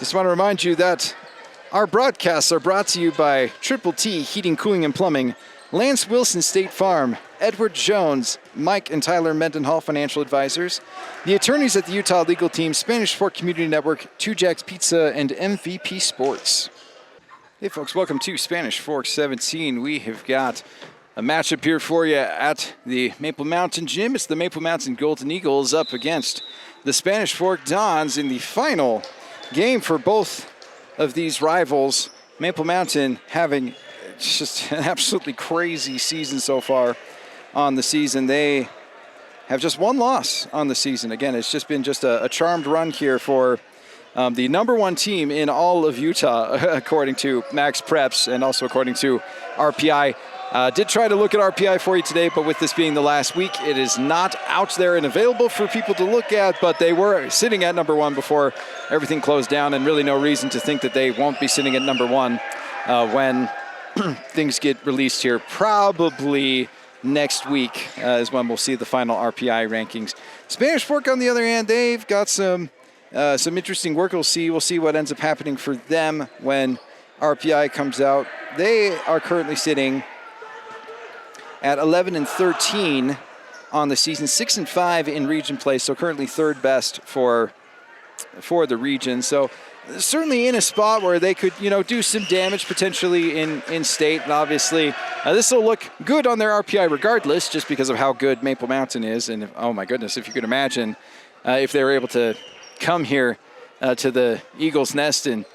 Just want to remind you that our broadcasts are brought to you by Triple T Heating, Cooling, and Plumbing, Lance Wilson State Farm, Edward Jones, Mike and Tyler Mendenhall Financial Advisors, the attorneys at the Utah Legal Team, Spanish Fork Community Network, Two Jacks Pizza, and MVP Sports. Hey folks, welcome to Spanish Fork 17. We have got a matchup here for you at the Maple Mountain Gym. It's the Maple Mountain Golden Eagles up against the Spanish Fork Dons in the final game for both of these rivals. Maple Mountain having just an absolutely crazy season so far on the season. They have just one loss on the season. Again, it's just been just a charmed run here for the number one team in all of Utah, according to Max Preps and also according to RPI. Did try to look at RPI for you today, but with this being the last week, it is not out there and available for people to look at, but they were sitting at number one before everything closed down, and really no reason to think that they won't be sitting at number one when things get released here. Probably next week is when we'll see the final RPI rankings. Spanish Fork, on the other hand, they've got some interesting work. We'll see what ends up happening for them when RPI comes out. They are currently sitting at 11-13 on the season, 6-5 in region play, so currently third best for the region. So certainly in a spot where they could, do some damage potentially in state. And obviously, this will look good on their RPI regardless, just because of how good Maple Mountain is. And oh my goodness, if you could imagine if they were able to come here to the Eagles' Nest and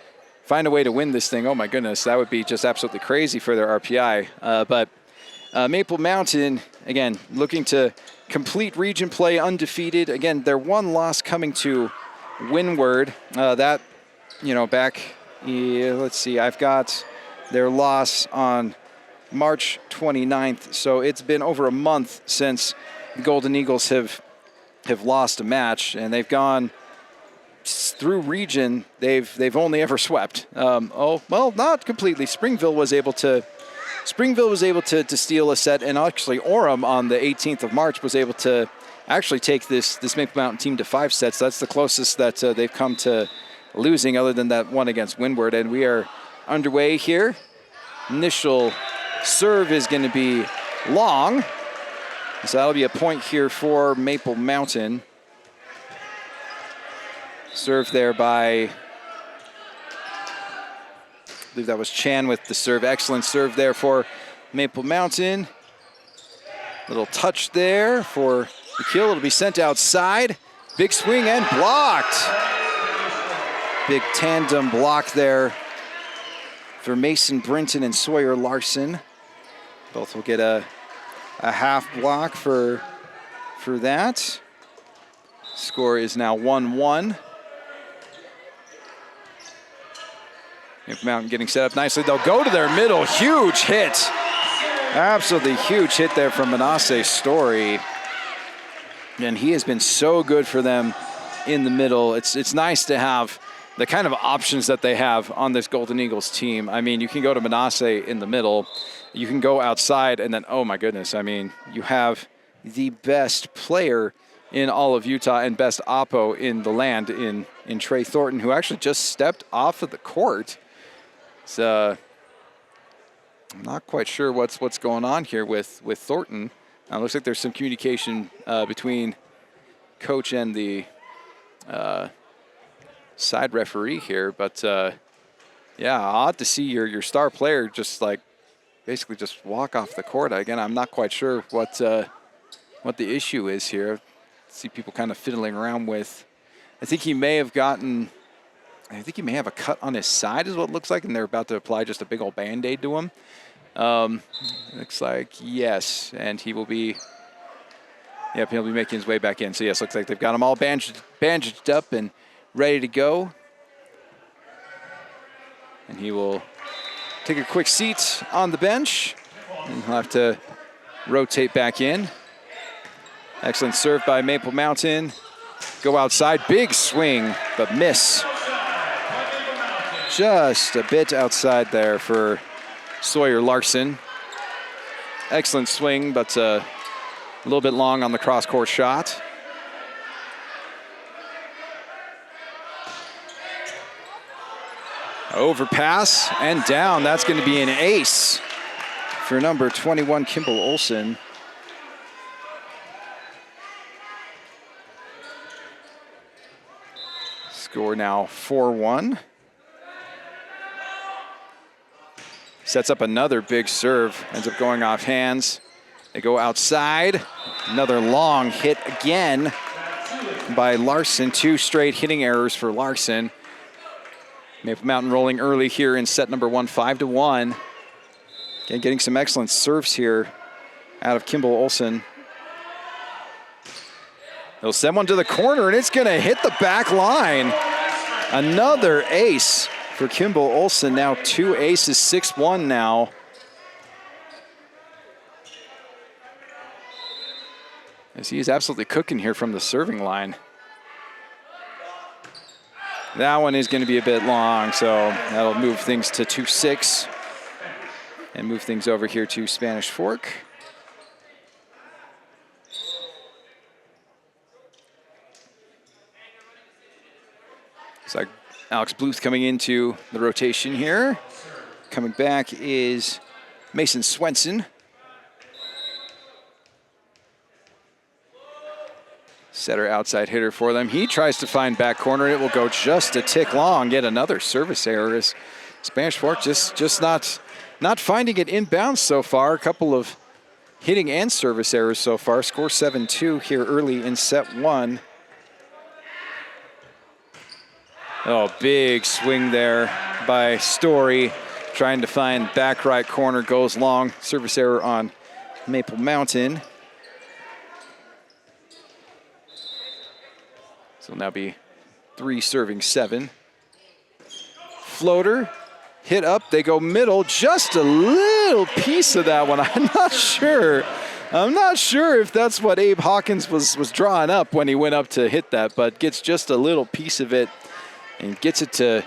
find a way to win this thing, oh my goodness, that would be just absolutely crazy for their RPI. But Maple Mountain, again, looking to complete region play undefeated. Again, their one loss coming to Windward. Let's see, I've got their loss on March 29th. So it's been over a month since the Golden Eagles have lost a match, and they've gone through region. They've only ever swept. Not completely. Springville was able to steal a set, and actually Orem on the 18th of March was able to actually take this Maple Mountain team to 5 sets. That's the closest that they've come to losing, other than that one against Windward. And we are underway here. Initial serve is going to be long, so that'll be a point here for Maple Mountain. Serve there by, I believe that was Chan with the serve. Excellent serve there for Maple Mountain. Little touch there for the kill. It'll be sent outside. Big swing and blocked. Big tandem block there for Mason Brinton and Sawyer Larson. Both will get a half block for that. Score is now 1-1. Maple Mountain getting set up nicely. They'll go to their middle. Huge hit. Absolutely huge hit there from Manase Storey. And he has been so good for them in the middle. It's nice to have the kind of options that they have on this Golden Eagles team. I mean, you can go to Manase in the middle. You can go outside, and then, oh my goodness, I mean, you have the best player in all of Utah and best oppo in the land in Trey Thornton, who actually just stepped off of the court. So I'm not quite sure what's going on here with Thornton. Looks like there's some communication between coach and the side referee here, but yeah, odd to see your star player just basically just walk off the court. Again, I'm not quite sure what the issue is here. I see people kind of fiddling around with. I think he may have a cut on his side is what it looks like, and they're about to apply just a big old Band-Aid to him. Looks like, yes, and he'll be making his way back in. So yes, looks like they've got him all bandaged up and ready to go. And he will take a quick seat on the bench, and he'll have to rotate back in. Excellent serve by Maple Mountain. Go outside, big swing, but miss. Just a bit outside there for Sawyer Larson. Excellent swing, but a little bit long on the cross-court shot. Overpass and down. That's going to be an ace for number 21, Kimball Olsen. Score now 4-1. Sets up another big serve. Ends up going off hands. They go outside. Another long hit again by Larson. 2 straight hitting errors for Larson. Maple Mountain rolling early here in set number 1, 5-1. Again, getting some excellent serves here out of Kimball Olsen. They'll send one to the corner, and it's going to hit the back line. Another ace for Kimball Olsen. Now 2 aces, 6-1 now. As he is absolutely cooking here from the serving line. That one is going to be a bit long, so that'll move things to 2-6 and move things over here to Spanish Fork. It's like Alex Bluth coming into the rotation here. Coming back is Mason Swenson. Setter outside hitter for them. He tries to find back corner. It will go just a tick long. Yet another service error. As Spanish Fork just not finding it inbounds so far. A couple of hitting and service errors so far. Score 7-2 here early in set 1. Oh, big swing there by Storey. Trying to find back right corner. Goes long. Service error on Maple Mountain. So now be 3 serving 7. Floater, hit up, they go middle. Just a little piece of that one. I'm not sure if that's what Abe Hawkins was drawing up when he went up to hit that, but gets just a little piece of it and gets it to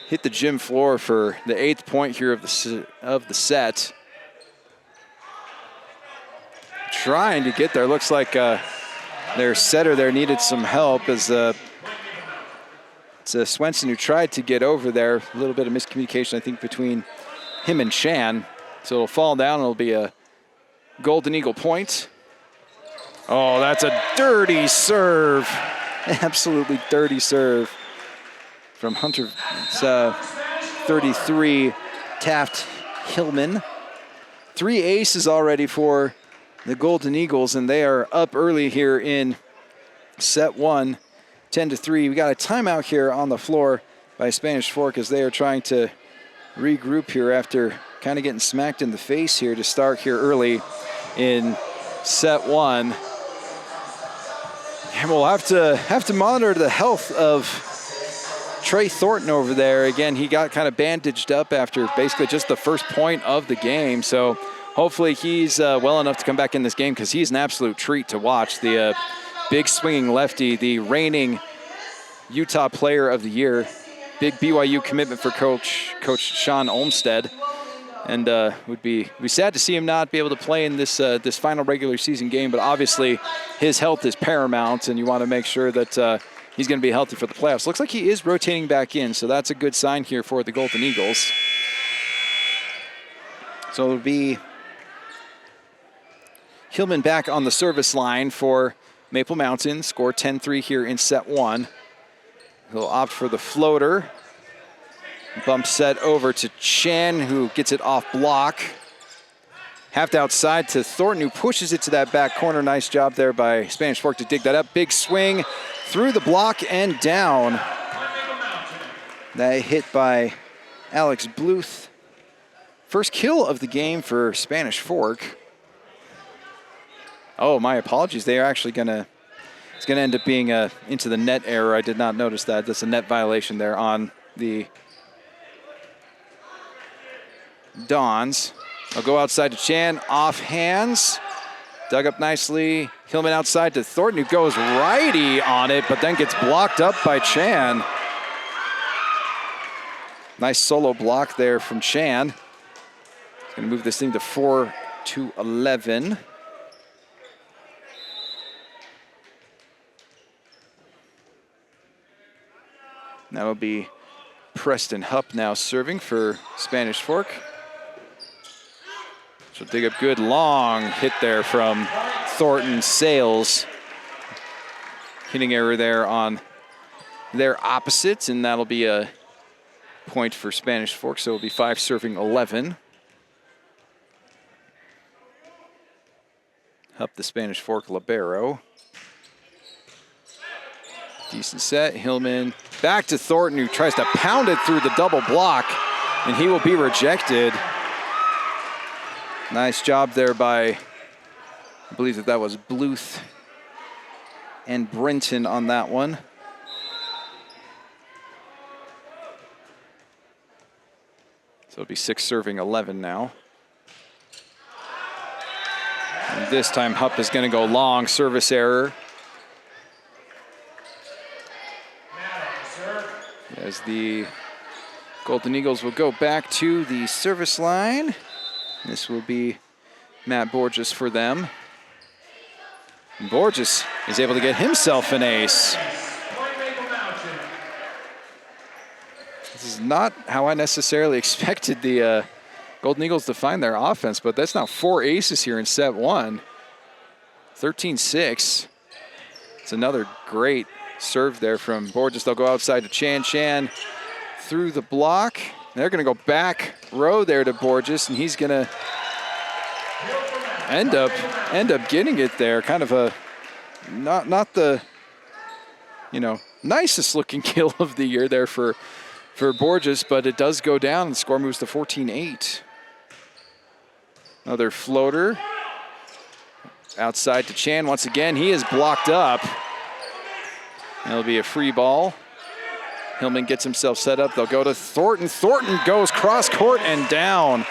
hit the gym floor for the 8th point here of the set. Trying to get there. Looks like their setter there needed some help as it's Swenson who tried to get over there. A little bit of miscommunication, I think, between him and Chan. So it'll fall down. It'll be a Golden Eagle point. Oh, that's a dirty serve. Absolutely dirty serve from Hunter. It's 33, Taft Hillman. 3 aces already for the Golden Eagles, and they are up early here in set 1, 10-3. We got a timeout here on the floor by Spanish Fork as they are trying to regroup here after kind of getting smacked in the face here to start here early in set 1. And we'll have to monitor the health of Trey Thornton over there. Again, he got kind of bandaged up after basically just the first point of the game, so hopefully he's well enough to come back in this game because he's an absolute treat to watch. The big swinging lefty, the reigning Utah Player of the Year. Big BYU commitment for Coach Sean Olmstead. And would be sad to see him not be able to play in this final regular season game, but obviously his health is paramount, and you want to make sure that he's going to be healthy for the playoffs. Looks like he is rotating back in, so that's a good sign here for the Golden Eagles. So it'll be Hillman back on the service line for Maple Mountain. Score 10-3 here in set 1. He'll opt for the floater. Bump set over to Chan, who gets it off block. Half outside to Thornton, who pushes it to that back corner. Nice job there by Spanish Fork to dig that up. Big swing through the block and down. That hit by Alex Bluth. First kill of the game for Spanish Fork. Oh, my apologies. They are actually it's going to end up being into the net error. I did not notice that. That's a net violation there on the Dons. I'll go outside to Chan, off hands. Dug up nicely. Hillman outside to Thornton, who goes righty on it, but then gets blocked up by Chan. Nice solo block there from Chan. He's going to move this thing to 4-11. That'll be Preston Hupp now serving for Spanish Fork. She'll dig up good long hit there from Thornton Sales. Hitting error there on their opposites, and that'll be a point for Spanish Fork, so it'll be 5 serving 11. Up the Spanish Fork libero. Decent set, Hillman back to Thornton, who tries to pound it through the double block, and he will be rejected. Nice job there by, I believe that was Bluth and Brenton on that one. So it'll be 6 serving 11 now. And this time Hupp is going to go long, service error. As the Golden Eagles will go back to the service line. This will be Matt Borges for them. And Borges is able to get himself an ace. This is not how I necessarily expected the Golden Eagles to find their offense, but that's now 4 aces here in set 1. 13-6. It's another great serve there from Borges. They'll go outside to Chan. Chan through the block. They're going to go back row there to Borges, and he's going to end up getting it there. Kind of a not the nicest looking kill of the year there for Borges, but it does go down. The score moves to 14-8. Another floater outside to Chan once again. He is blocked up. It'll be a free ball. Hillman gets himself set up. They'll go to Thornton. Thornton goes cross court and down.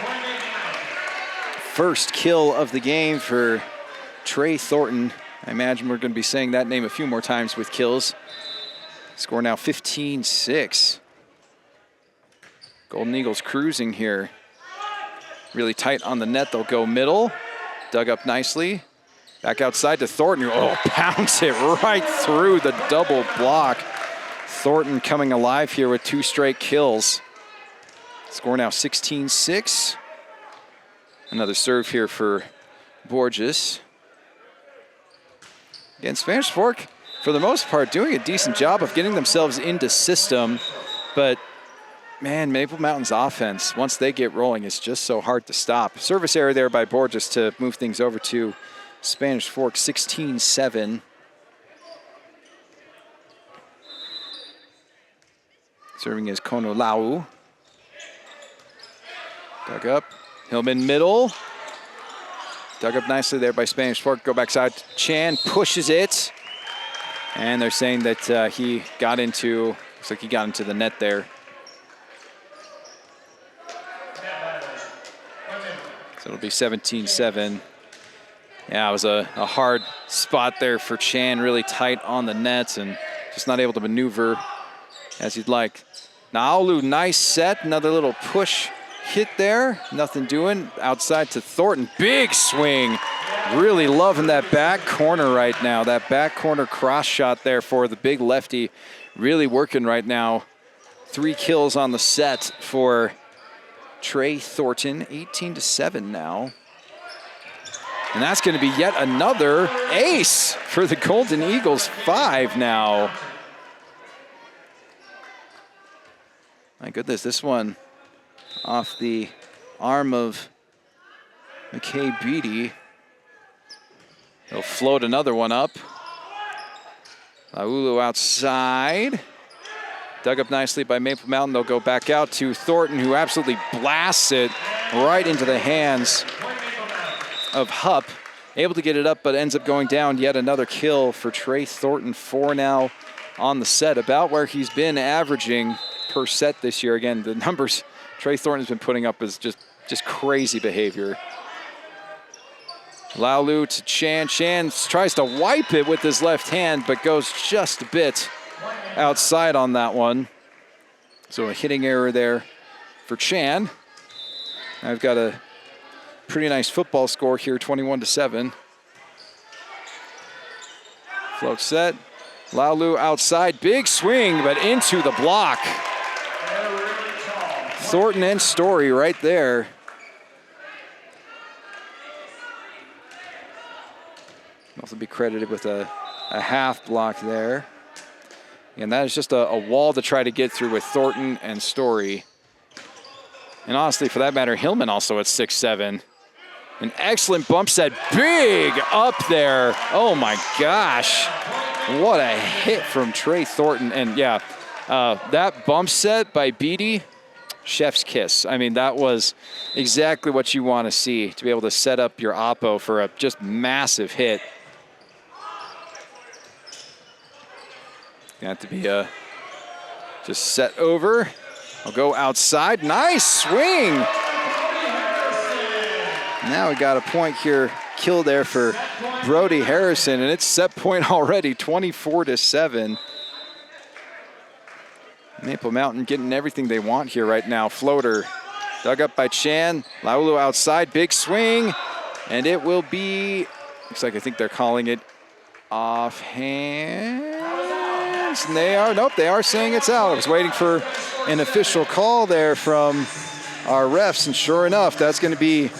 First kill of the game for Trey Thornton. I imagine we're going to be saying that name a few more times with kills. Score now 15-6. Golden Eagles cruising here. Really tight on the net. They'll go middle. Dug up nicely. Back outside to Thornton, who pounds it right through the double block. Thornton coming alive here with 2 straight kills. Score now 16-6. Another serve here for Borges. Again, Spanish Fork, for the most part, doing a decent job of getting themselves into system. But, man, Maple Mountain's offense, once they get rolling, is just so hard to stop. Service error there by Borges to move things over to Spanish Fork, 16-7. Serving is Kono Lau. Dug up. Hillman middle. Dug up nicely there by Spanish Fork. Go backside. Chan pushes it. And they're saying that he got into, looks like he got into the net there. So it'll be 17-7. Yeah, it was a hard spot there for Chan, really tight on the nets and just not able to maneuver as he'd like. Naolu, nice set, another little push hit there. Nothing doing. Outside to Thornton, big swing. Really loving that back corner right now. That back corner cross shot there for the big lefty. Really working right now. 3 kills on the set for Trey Thornton, 18-7 now. And that's going to be yet another ace for the Golden Eagles. 5 now. My goodness, this one off the arm of McKay Beattie. He'll float another one up. Laulu outside. Dug up nicely by Maple Mountain. They'll go back out to Thornton, who absolutely blasts it right into the hands of Hupp. Able to get it up, but ends up going down. Yet another kill for Trey Thornton. 4 now on the set, about where he's been averaging per set this year. Again, the numbers Trey Thornton's been putting up is just crazy behavior. Laulu to Chan. Chan tries to wipe it with his left hand, but goes just a bit outside on that one. So a hitting error there for Chan. I've got a pretty nice football score here, 21-7. Float set. Laulu outside, big swing, but into the block. Thornton and Storey right there. Also be credited with a half block there. And that is just a wall to try to get through with Thornton and Storey. And honestly, for that matter, Hillman also at 6'7". An excellent bump set, big up there. Oh my gosh. What a hit from Trey Thornton. And yeah, that bump set by Beattie, chef's kiss. I mean, that was exactly what you want to see, to be able to set up your oppo for a just massive hit. Got to be just set over. I'll go outside. Nice swing. Now we got a point here, kill there for Brody Harrison, and it's set point already, 24-7. Maple Mountain getting everything they want here right now. Floater dug up by Chan. Laulu outside, big swing, and it will be, looks like I think they're calling it offhand. And they are, nope, they are saying it's out. I was waiting for an official call there from our refs, and sure enough, that's going to be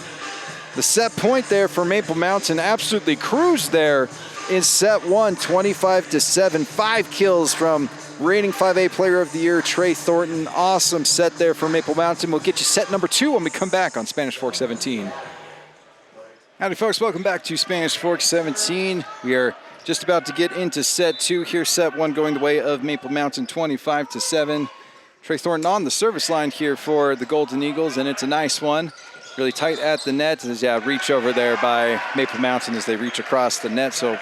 the set point there for Maple Mountain. Absolutely cruised there in set one, 25-7. 5 kills from reigning 5A Player of the Year, Trey Thornton. Awesome set there for Maple Mountain. We'll get you set number 2 when we come back on Spanish Fork 17. Howdy, folks. Welcome back to Spanish Fork 17. We are just about to get into set 2 here. Set 1 going the way of Maple Mountain, 25-7. Trey Thornton on the service line here for the Golden Eagles, and it's a nice one. Really tight at the net. There's a reach over there by Maple Mountain as they reach across the net. So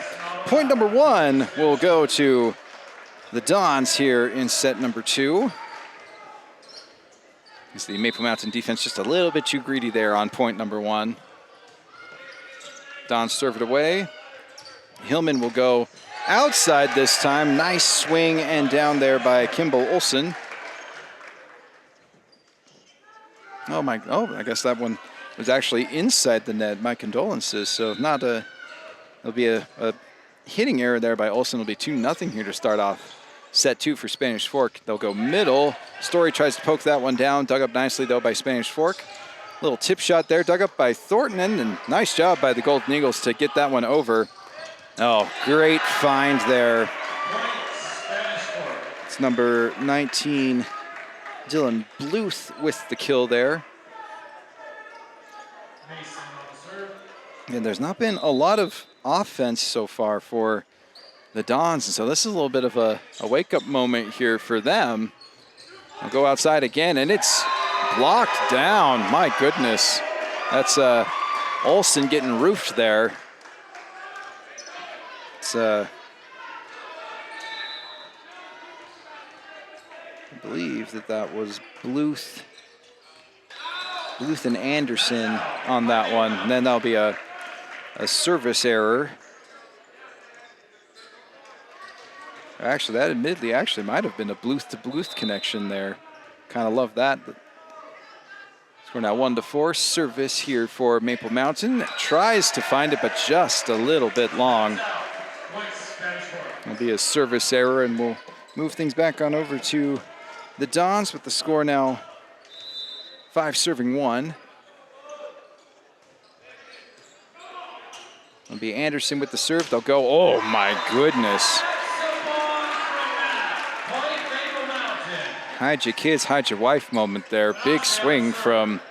point number 1 will go to the Dons here in set number 2. As the Maple Mountain defense just a little bit too greedy there on point number 1. Dons serve it away. Hillman will go outside this time. Nice swing and down there by Kimball Olsen. Oh, I guess that one was actually inside the net. My condolences. So not a, it'll be a hitting error there by Olsen. It'll be 2-0 here to start off set 2 for Spanish Fork. They'll go middle. Storey tries to poke that one down. Dug up nicely, though, by Spanish Fork. Little tip shot there. Dug up by Thornton, and nice job by the Golden Eagles to get that one over. Oh, great find there. It's number 19, Dylan Bluth with the kill there. And there's not been a lot of offense so far for the Dons, and so this is a little bit of a wake-up moment here for them. I'll go outside again, and it's blocked down. My goodness. That's Olsen getting roofed there. It's I believe that was Bluth and Henderson on that one. And then that'll be a service error. Actually, that admittedly might have been a Bluth to Bluth connection there. Kind of love that. We're now 1-4. Service here for Maple Mountain. Tries to find it, but just a little bit long. It'll be a service error, and we'll move things back on over to the Dons with the score now 5-1. It'll be Anderson with the serve. They'll go, oh my goodness. Hide your kids, hide your wife moment there. Big swing from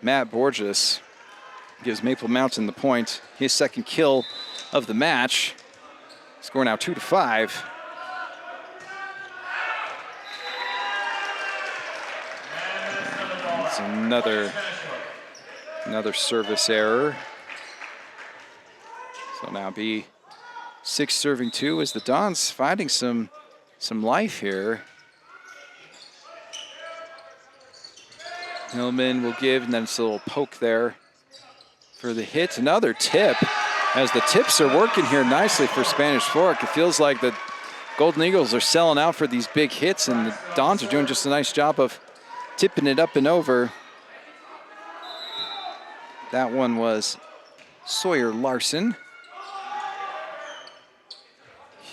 Matt Borges. Gives Maple Mountain the point. His second kill of the match. Score now 2-5. It's another service error. So now be 6-2 as the Dons finding some life here. Hillman will give, and then it's a little poke there for the hit. Another tip, as the tips are working here nicely for Spanish Fork. It feels like the Golden Eagles are selling out for these big hits, and the Dons are doing just a nice job of tipping it up and over. That one was Sawyer Larson.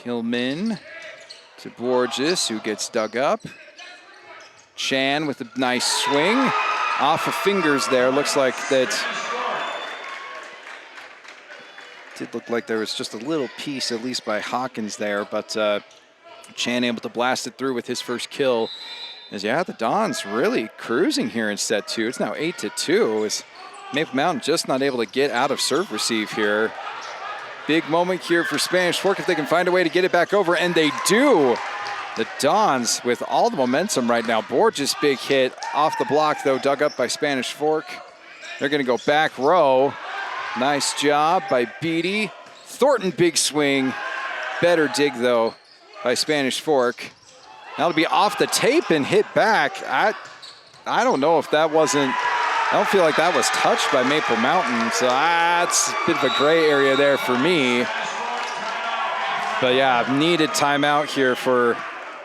Hillman to Borges, who gets dug up. Chan with a nice swing. Off of fingers there. Looks like that. Did look like there was just a little piece, at least by Hawkins there, but Chan able to blast it through with his first kill. As yeah, the Dons really cruising here in set 2. It's now 8-2. As Maple Mountain just not able to get out of serve receive here. Big moment here for Spanish Fork if they can find a way to get it back over, and they do. The Dons with all the momentum right now. Borges big hit off the block though, dug up by Spanish Fork. They're gonna go back row. Nice job by Beattie. Thornton big swing. Better dig though by Spanish Fork. That'll be off the tape and hit back. I don't know if that wasn't, I don't feel like that was touched by Maple Mountain. So that's a bit of a gray area there for me. But yeah, needed timeout here for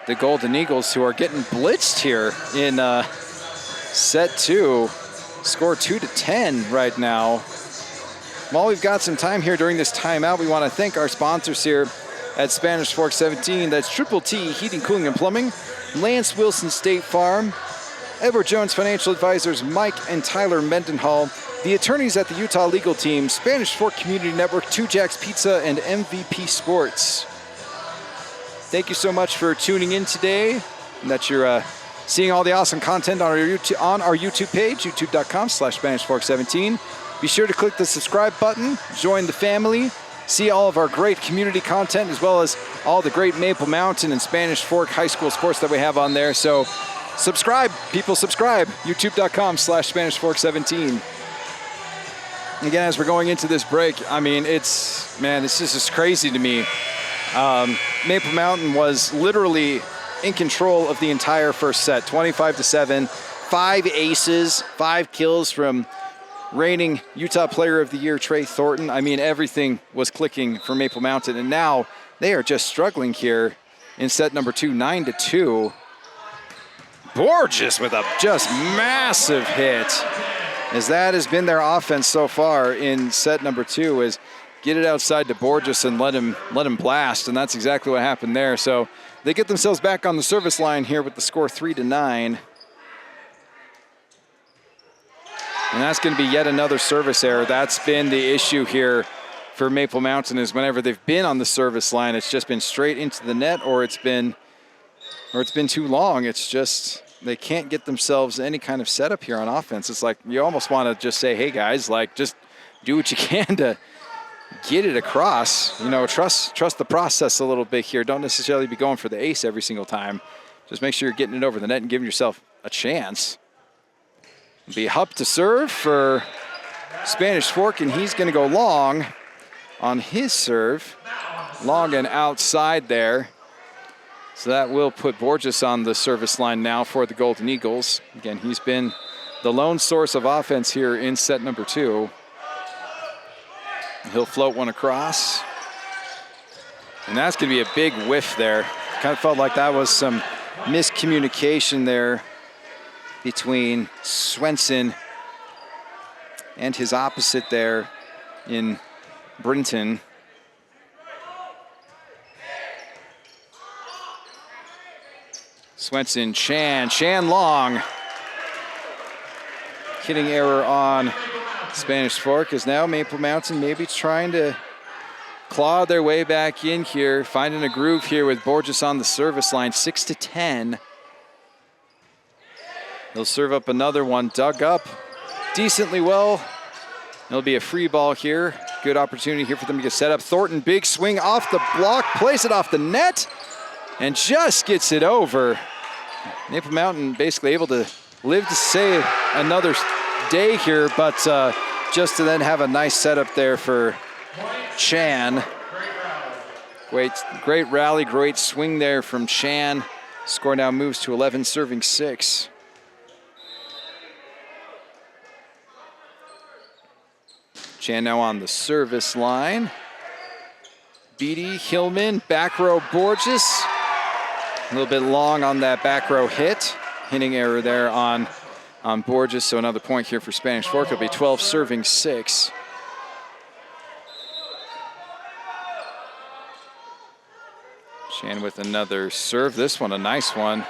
the Golden Eagles, who are getting blitzed here in set 2. Score 2-10 right now. While we've got some time here during this timeout, we want to thank our sponsors here at Spanish Fork 17. That's Triple T Heating, Cooling, and Plumbing, Lance Wilson State Farm, Edward Jones Financial Advisors, Mike and Tyler Mendenhall, the attorneys at the Utah Legal Team, Spanish Fork Community Network, Two Jacks Pizza, and MVP Sports. Thank you so much for tuning in today, and that you're seeing all the awesome content on our YouTube page, youtube.com/SpanishFork17. Be sure to click the subscribe button, join the family, see all of our great community content, as well as all the great Maple Mountain and Spanish Fork high school sports that we have on there. So subscribe, people, subscribe, youtube.com/SpanishFork17. Again, as we're going into this break, I mean, it's just crazy to me. Maple Mountain was literally in control of the entire first set, 25-7, 5 aces, 5 kills from reigning Utah Player of the Year, Trey Thornton. I mean, everything was clicking for Maple Mountain, and now they are just struggling here in set number 2, 9-2. Borges with a just massive hit, as that has been their offense so far in set number 2, is get it outside to Borges and let him blast, and that's exactly what happened there. So they get themselves back on the service line here with the score 3-9. And that's going to be yet another service error. That's been the issue here for Maple Mountain, is whenever they've been on the service line, it's just been straight into the net, or it's been too long. It's just they can't get themselves any kind of setup here on offense. It's like you almost want to just say, hey guys, like just do what you can to get it across. You know, trust the process a little bit here. Don't necessarily be going for the ace every single time. Just make sure you're getting it over the net and giving yourself a chance. Be Hupp to serve for Spanish Fork, and he's going to go long on his serve. Long and outside there. So that will put Borges on the service line now for the Golden Eagles. Again, he's been the lone source of offense here in set number 2. He'll float one across. And that's going to be a big whiff there. Kind of felt like that was some miscommunication there between Swenson and his opposite there in Brinton. Swenson, Chan long. Hitting error on Spanish Fork, is now Maple Mountain maybe trying to claw their way back in here, finding a groove here with Borges on the service line, 6-10. He'll serve up another one, dug up decently well. It'll be a free ball here. Good opportunity here for them to get set up. Thornton, big swing off the block, plays it off the net, and just gets it over. Maple Mountain basically able to live to say another day here, but just to then have a nice setup there for Chan. Great rally, great swing there from Chan. Score now moves to 11, serving 6. Chan now on the service line. Beattie, Hillman, back row Borges. A little bit long on that back row hit. Hitting error there on Borges, so another point here for Spanish Fork. It'll be 12, serving 6. Chan with another serve. This one a nice one.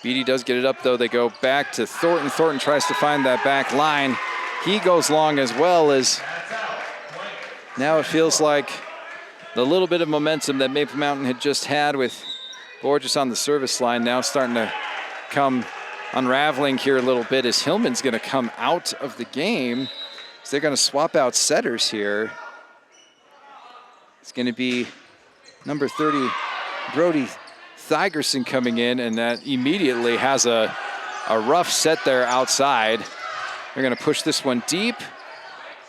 Beattie does get it up, though. They go back to Thornton. Thornton tries to find that back line. He goes long as well. As now it feels like the little bit of momentum that Maple Mountain had just had with Borges on the service line now starting to come unraveling here a little bit, as Hillman's going to come out of the game. So they're going to swap out setters here. It's going to be number 30, Brody Thygerson, coming in, and that immediately has a rough set there outside. They're going to push this one deep.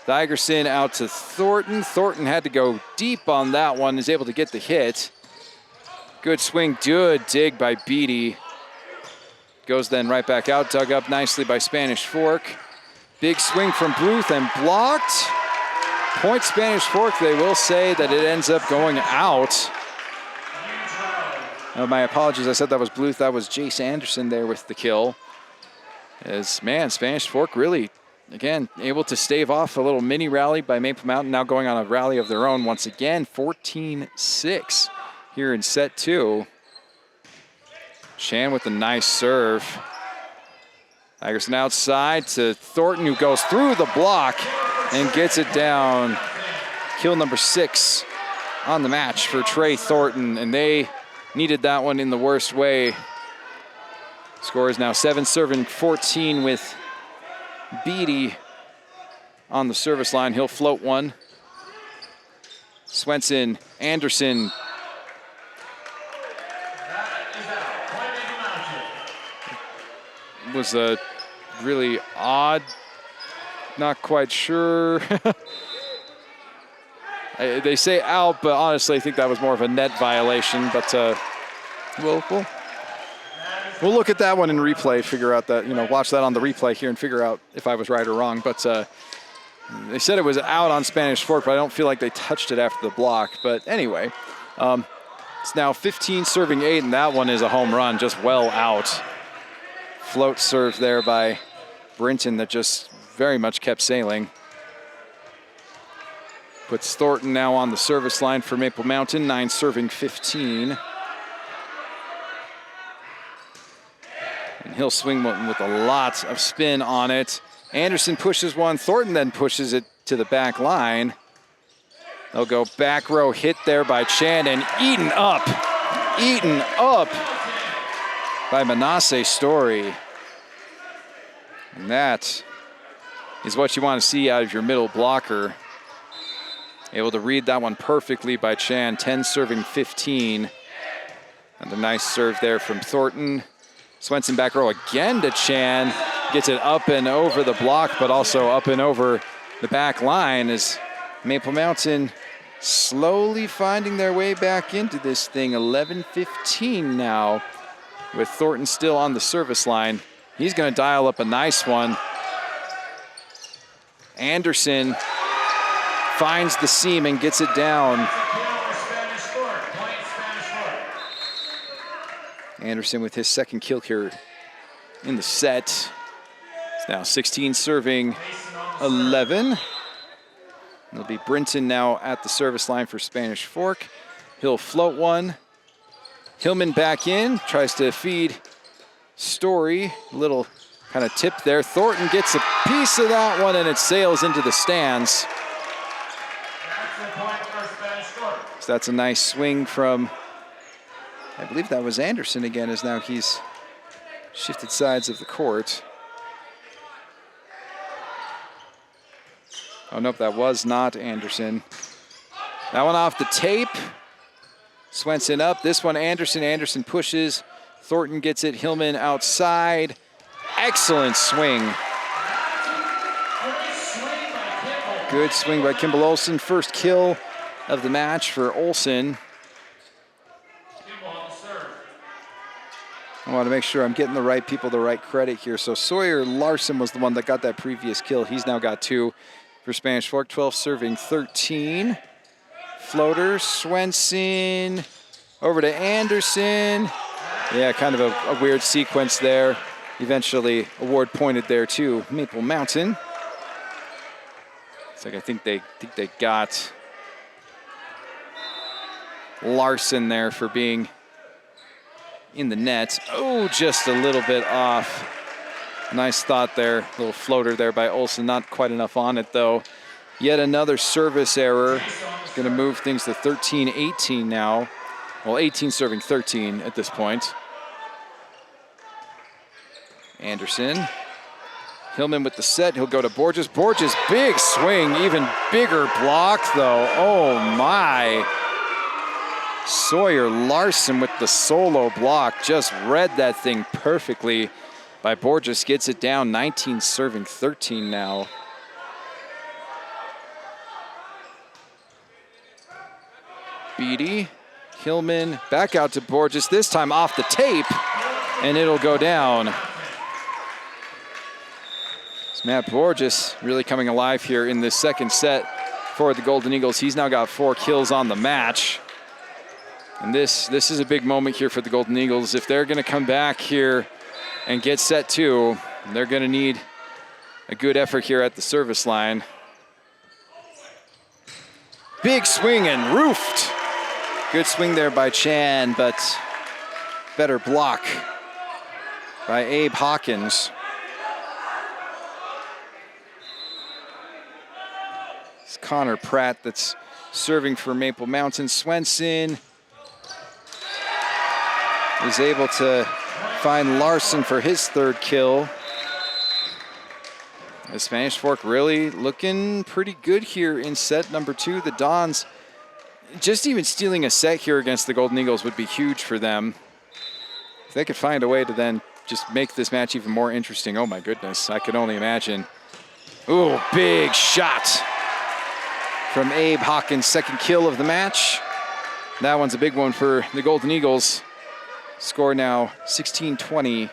Thygerson out to Thornton. Thornton had to go deep on that one, is able to get the hit. Good swing, good dig by Beattie. Goes then right back out, dug up nicely by Spanish Fork. Big swing from Bluth and blocked. Point Spanish Fork. They will say that it ends up going out. Oh, my apologies, I said that was Bluth. That was Jace Anderson there with the kill. As, man, Spanish Fork really, again, able to stave off a little mini rally by Maple Mountain, now going on a rally of their own once again, 14-6 here in set 2. Chan with a nice serve. Thygerson outside to Thornton, who goes through the block and gets it down. Kill number 6 on the match for Trey Thornton, and they needed that one in the worst way. Score is now 7-14 with Beattie on the service line. He'll float one. Swenson, Anderson. Was a really odd, not quite sure. They say out, but honestly, I think that was more of a net violation. But we'll look at that one in replay, figure out that, watch that on the replay here and figure out if I was right or wrong. But they said it was out on Spanish Fork, but I don't feel like they touched it after the block. But anyway, it's now 15 serving 8, and that one is a home run, just well out. Float serve there by Brinton that just very much kept sailing. Puts Thornton now on the service line for Maple Mountain, 9 serving 15. And he'll swing one with a lot of spin on it. Anderson pushes one, Thornton then pushes it to the back line. They'll go back row hit there by Chan, and eaten up by Manase Storey. And that is what you want to see out of your middle blocker. Able to read that one perfectly by Chan, 10 serving 15. And a nice serve there from Thornton. Swenson back row again to Chan. Gets it up and over the block, but also up and over the back line, as Maple Mountain slowly finding their way back into this thing. 11-15 now, with Thornton still on the service line. He's going to dial up a nice one. Anderson finds the seam and gets it down. Anderson with his second kill here in the set. It's now 16 serving 11. It'll be Brinton now at the service line for Spanish Fork. He'll float one. Hillman back in, tries to feed Storey. Little kind of tip there. Thornton gets a piece of that one, and it sails into the stands. So that's a nice swing from, I believe that was Anderson again, as now he's shifted sides of the court. Oh, nope, that was not Anderson. That one off the tape. Swenson up. This one, Anderson. Anderson pushes. Thornton gets it. Hillman outside. Excellent swing. Good swing by Kimball Olsen. First kill of the match for Olsen. I want to make sure I'm getting the right people the right credit here. So Sawyer Larson was the one that got that previous kill. He's now got 2 for Spanish Fork. 12 serving 13. Floater, Swenson, over to Anderson. Yeah, kind of a weird sequence there. Eventually, award pointed there to Maple Mountain. It's like I think they got Larson there for being in the net. Oh, just a little bit off. Nice thought there. Little floater there by Olsen. Not quite enough on it, though. Yet another service error. It's going to move things to 13-18 now. Well, 18 serving 13 at this point. Anderson. Hillman with the set. He'll go to Borges. Borges, big swing. Even bigger block, though. Oh, my. Sawyer Larson with the solo block. Just read that thing perfectly by Borges. Gets it down. 19 serving 13 now. Beattie. Hillman back out to Borges. This time off the tape. And it'll go down. Matt Borges really coming alive here in this second set for the Golden Eagles. He's now got 4 kills on the match. And this is a big moment here for the Golden Eagles. If they're going to come back here and get set 2, they're going to need a good effort here at the service line. Big swing and roofed. Good swing there by Chan, but better block by Abe Hawkins. It's Connor Pratt that's serving for Maple Mountain. Swenson is able to find Larson for his 3rd kill. The Spanish Fork really looking pretty good here in set number 2. The Dons, just even stealing a set here against the Golden Eagles would be huge for them. If they could find a way to then just make this match even more interesting, oh my goodness, I could only imagine. Ooh, big shot from Abe Hawkins, 2nd kill of the match. That one's a big one for the Golden Eagles. Score now 16-20.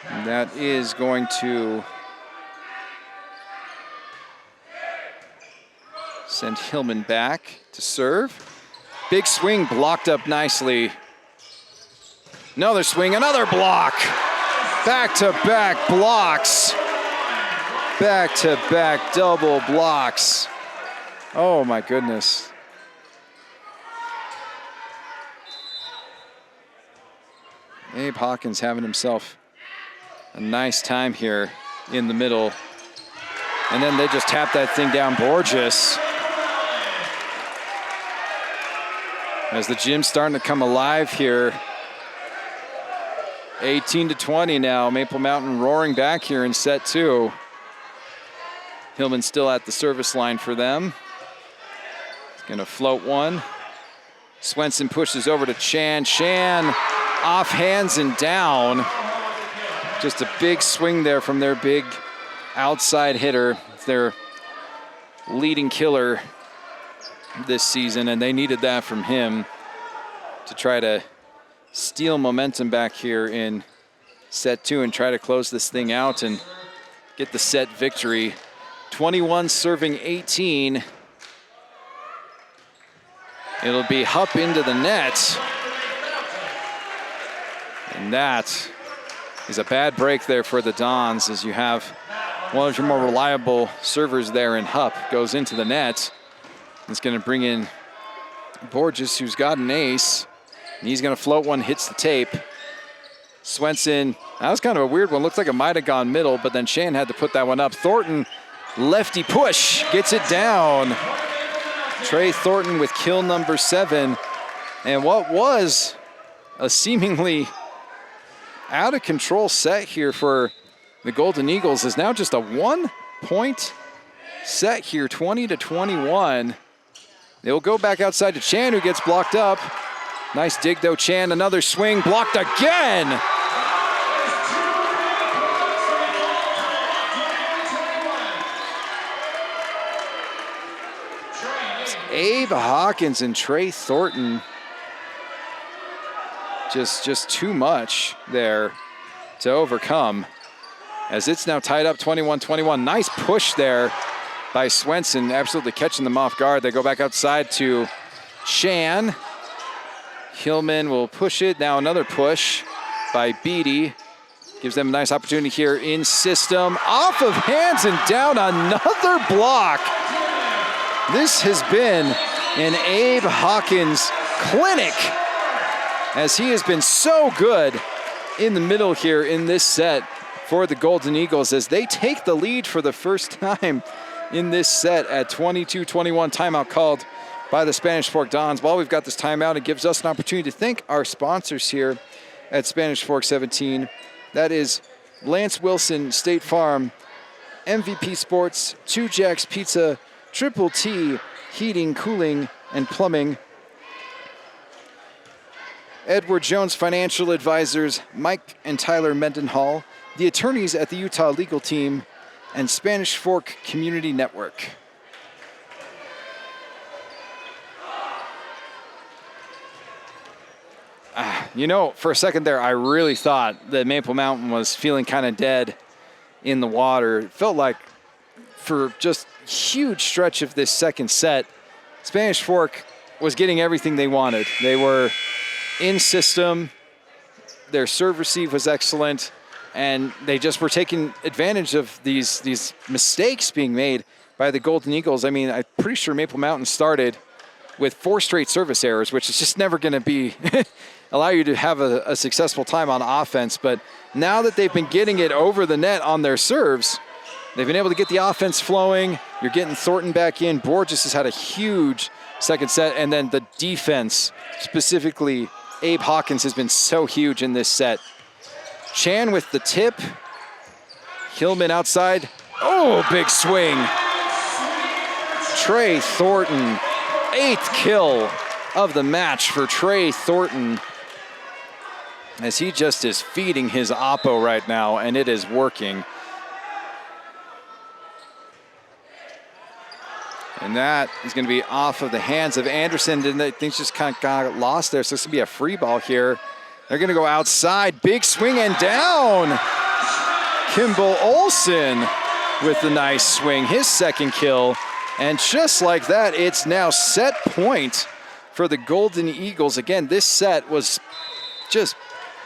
And that is going to send Hillman back to serve. Big swing blocked up nicely. Another swing, another block. Back-to-back blocks. Back-to-back double blocks. Oh my goodness. Abe Hawkins having himself a nice time here in the middle. And then they just tap that thing down. Borges. As the gym's starting to come alive here. 18-20 now. Maple Mountain roaring back here in set 2. Hillman still at the service line for them. He's gonna float one. Swenson pushes over to Chan. Chan off hands and down. Just a big swing there from their big outside hitter. Their leading killer this season, and they needed that from him to try to steal momentum back here in set 2 and try to close this thing out and get the set victory. 21 serving 18. It'll be Hupp into the net. And that is a bad break there for the Dons, as you have one of your more reliable servers there in Hupp goes into the net. It's going to bring in Borges, who's got an ace. And he's going to float one, hits the tape. Swenson, that was kind of a weird one. Looks like it might have gone middle, but then Shane had to put that one up. Thornton, lefty push, gets it down. Trey Thornton with kill number 7. And what was a seemingly out of control set here for the Golden Eagles is now just a 1-point set here, 20-21. They'll go back outside to Chan, who gets blocked up. Nice dig though, Chan, another swing, blocked again. It's Abe Hawkins and Trey Thornton. Just too much there to overcome, as it's now tied up 21-21. Nice push there by Swenson, absolutely catching them off guard. They go back outside to Chan. Hillman will push it. Now another push by Beattie. Gives them a nice opportunity here in system. Off of hands and down, another block. This has been an Abe Hawkins clinic, as he has been so good in the middle here in this set for the Golden Eagles, as they take the lead for the first time in this set at 22-21. Timeout called by the Spanish Fork Dons. While we've got this timeout, it gives us an opportunity to thank our sponsors here at Spanish Fork 17. That is Lance Wilson State Farm, MVP Sports, 2 Jacks Pizza, Triple T Heating, Cooling, and Plumbing, Edward Jones Financial Advisors, Mike and Tyler Mendenhall, the attorneys at the Utah Legal Team, and Spanish Fork Community Network. For a second there, I really thought that Maple Mountain was feeling kind of dead in the water. It felt like for just a huge stretch of this second set, Spanish Fork was getting everything they wanted. They were in system, their serve receive was excellent, and they just were taking advantage of these mistakes being made by the Golden Eagles. I mean, I'm pretty sure Maple Mountain started with 4 straight service errors, which is just never going to be allow you to have a successful time on offense. But now that they've been getting it over the net on their serves, they've been able to get the offense flowing. You're getting Thornton back in. Borges has had a huge second set, and then the defense, specifically Abe Hawkins, has been so huge in this set. Chan with the tip. Hillman outside. Oh, big swing. Trey Thornton, 8th kill of the match for Trey Thornton, as he just is feeding his oppo right now, and it is working. And that is going to be off of the hands of Anderson. And things just kind of got lost there, so it's going to be a free ball here. They're going to go outside. Big swing and down. Kimball Olsen with the nice swing, his second kill. And just like that, it's now set point for the Golden Eagles. Again, this set was just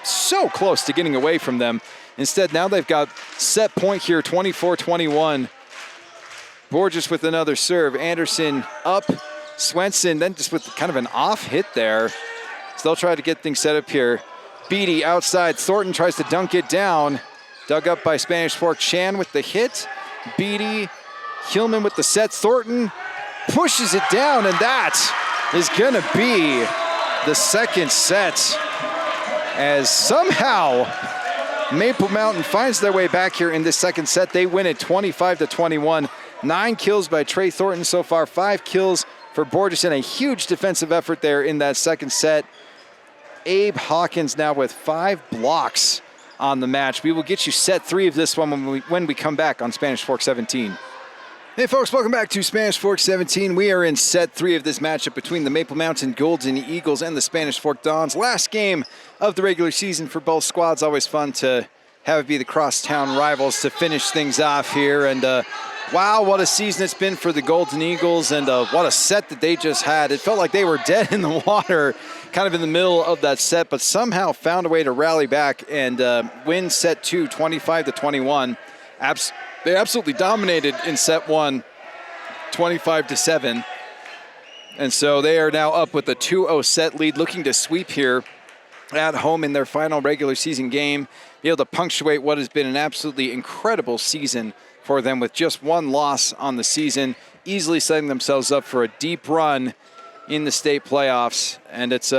so close to getting away from them. Instead, now they've got set point here, 24-21. Borges with another serve. Anderson up. Swenson then just with kind of an off hit there. So they'll try to get things set up here. Beattie outside. Thornton tries to dunk it down. Dug up by Spanish Fork. Chan with the hit. Beattie. Hillman with the set. Thornton pushes it down, and that is going to be the second set, as somehow Maple Mountain finds their way back here in this second set. They win it 25-21. 9 kills by Trey Thornton so far, 5 kills for Borges, and a huge defensive effort there in that second set. Abe Hawkins now with 5 blocks on the match. We will get you set 3 of this one when we come back on Spanish Fork 17. Hey folks, welcome back to Spanish Fork 17. We are in set 3 of this matchup between the Maple Mountain Golden Eagles and the Spanish Fork Dons. Last game of the regular season for both squads. Always fun to have it be the crosstown rivals to finish things off here. And wow, what a season it's been for the Golden Eagles, and what a set that they just had. It felt like they were dead in the water kind of in the middle of that set, but somehow found a way to rally back and win set 2, 25-21. They absolutely dominated in set 1, 25-7. And so they are now up with a 2-0 set lead, looking to sweep here at home in their final regular season game, be able to punctuate what has been an absolutely incredible season for them with just 1 loss on the season, easily setting themselves up for a deep run in the state playoffs. And it's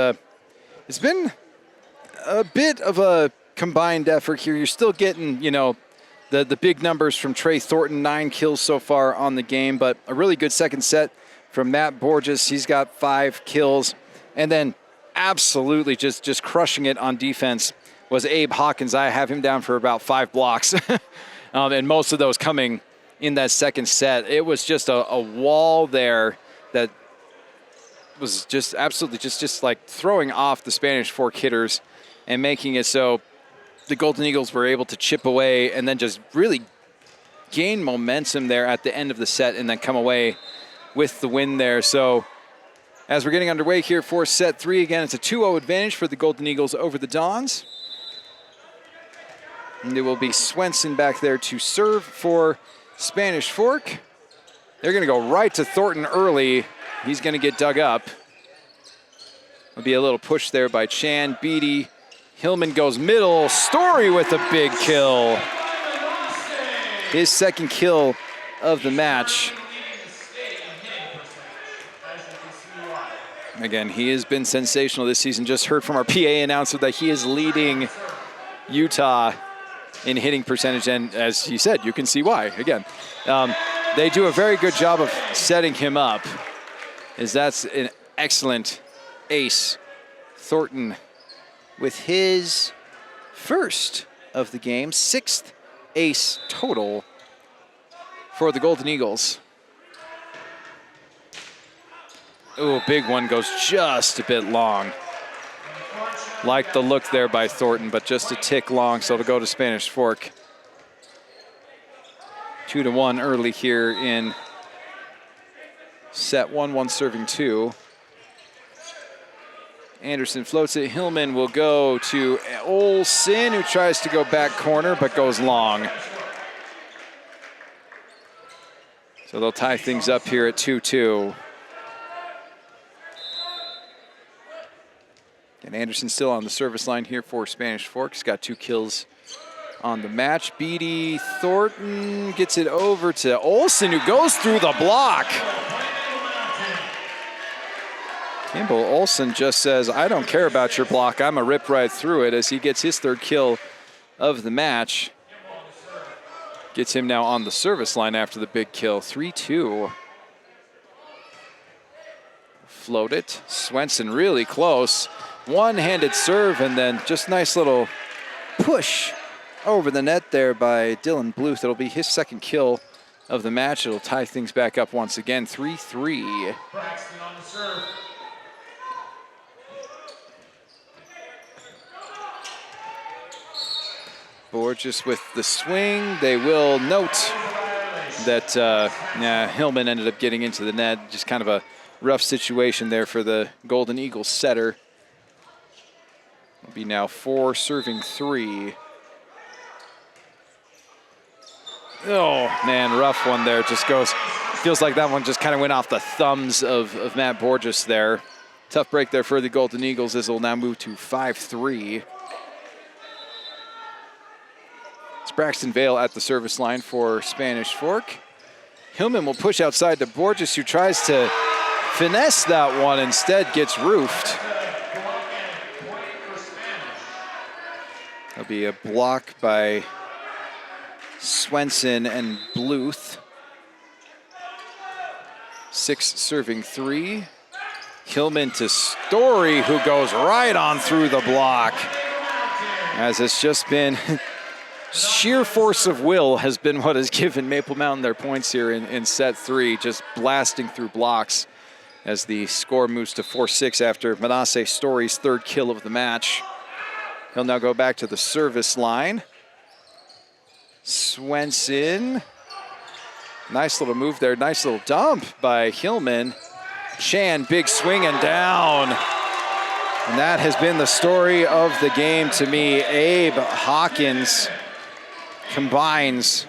been a bit of a combined effort here. You're still getting, the big numbers from Trey Thornton, 9 kills so far on the game, but a really good second set from Matt Borges. He's got 5 kills. And then absolutely just crushing it on defense was Abe Hawkins. I have him down for about 5 blocks. And most of those coming in that second set. It was just a wall there that was just absolutely just like throwing off the Spanish Fork hitters and making it so the Golden Eagles were able to chip away and then just really gain momentum there at the end of the set and then come away with the win there. So as we're getting underway here for set 3, again, it's a 2-0 advantage for the Golden Eagles over the Dons. And it will be Swenson back there to serve for Spanish Fork. They're going to go right to Thornton early. He's going to get dug up. There'll be a little push there by Chan. Beattie. Hillman goes middle. Storey with a big kill. His second kill of the match. Again, he has been sensational this season. Just heard from our PA announcer that he is leading Utah in hitting percentage, and as he said, you can see why. Again, they do a very good job of setting him up, as that's an excellent ace. Thornton with his first of the game, 6th ace total for the Golden Eagles. Ooh, big one goes just a bit long. Like the look there by Thornton, but just a tick long, so it'll go to Spanish Fork. 2-1 early here in set 1, serving 2. Anderson floats it. Hillman will go to Olsen, who tries to go back corner, but goes long. So they'll tie things up here at 2-2. And Anderson still on the service line here for Spanish Fork. He's got 2 kills on the match. Beattie, Thornton gets it over to Olsen, who goes through the block. Kimball, Olsen just says, I don't care about your block. I'm a rip right through it, as he gets his 3rd kill of the match. Gets him now on the service line after the big kill. 3-2. Float it. Swenson really close. One-handed serve, and then just nice little push over the net there by Dylan Bluth. It'll be his 2nd kill of the match. It'll tie things back up once again, 3-3. Braxton on the serve. Borges with the swing. They will note that Hillman ended up getting into the net. Just kind of a rough situation there for the Golden Eagles setter. It'll be now 4 serving 3. Oh, man, rough one there. Just goes, feels like that one just kind of went off the thumbs of Matt Borges there. Tough break there for the Golden Eagles, as it'll now move to 5-3. It's Braxton Valle at the service line for Spanish Fork. Hillman will push outside to Borges, who tries to finesse that one, instead gets roofed. There'll be a block by Swenson and Bluth. 6 serving 3. Hillman to Storey, who goes right on through the block. As it's just been sheer force of will has been what has given Maple Mountain their points here in set 3, just blasting through blocks as the score moves to 4-6 after Manase Storey's 3rd kill of the match. He'll now go back to the service line. Swenson. Nice little move there. Nice little dump by Hillman. Chan, big swing and down. And that has been the story of the game to me. Abe Hawkins combines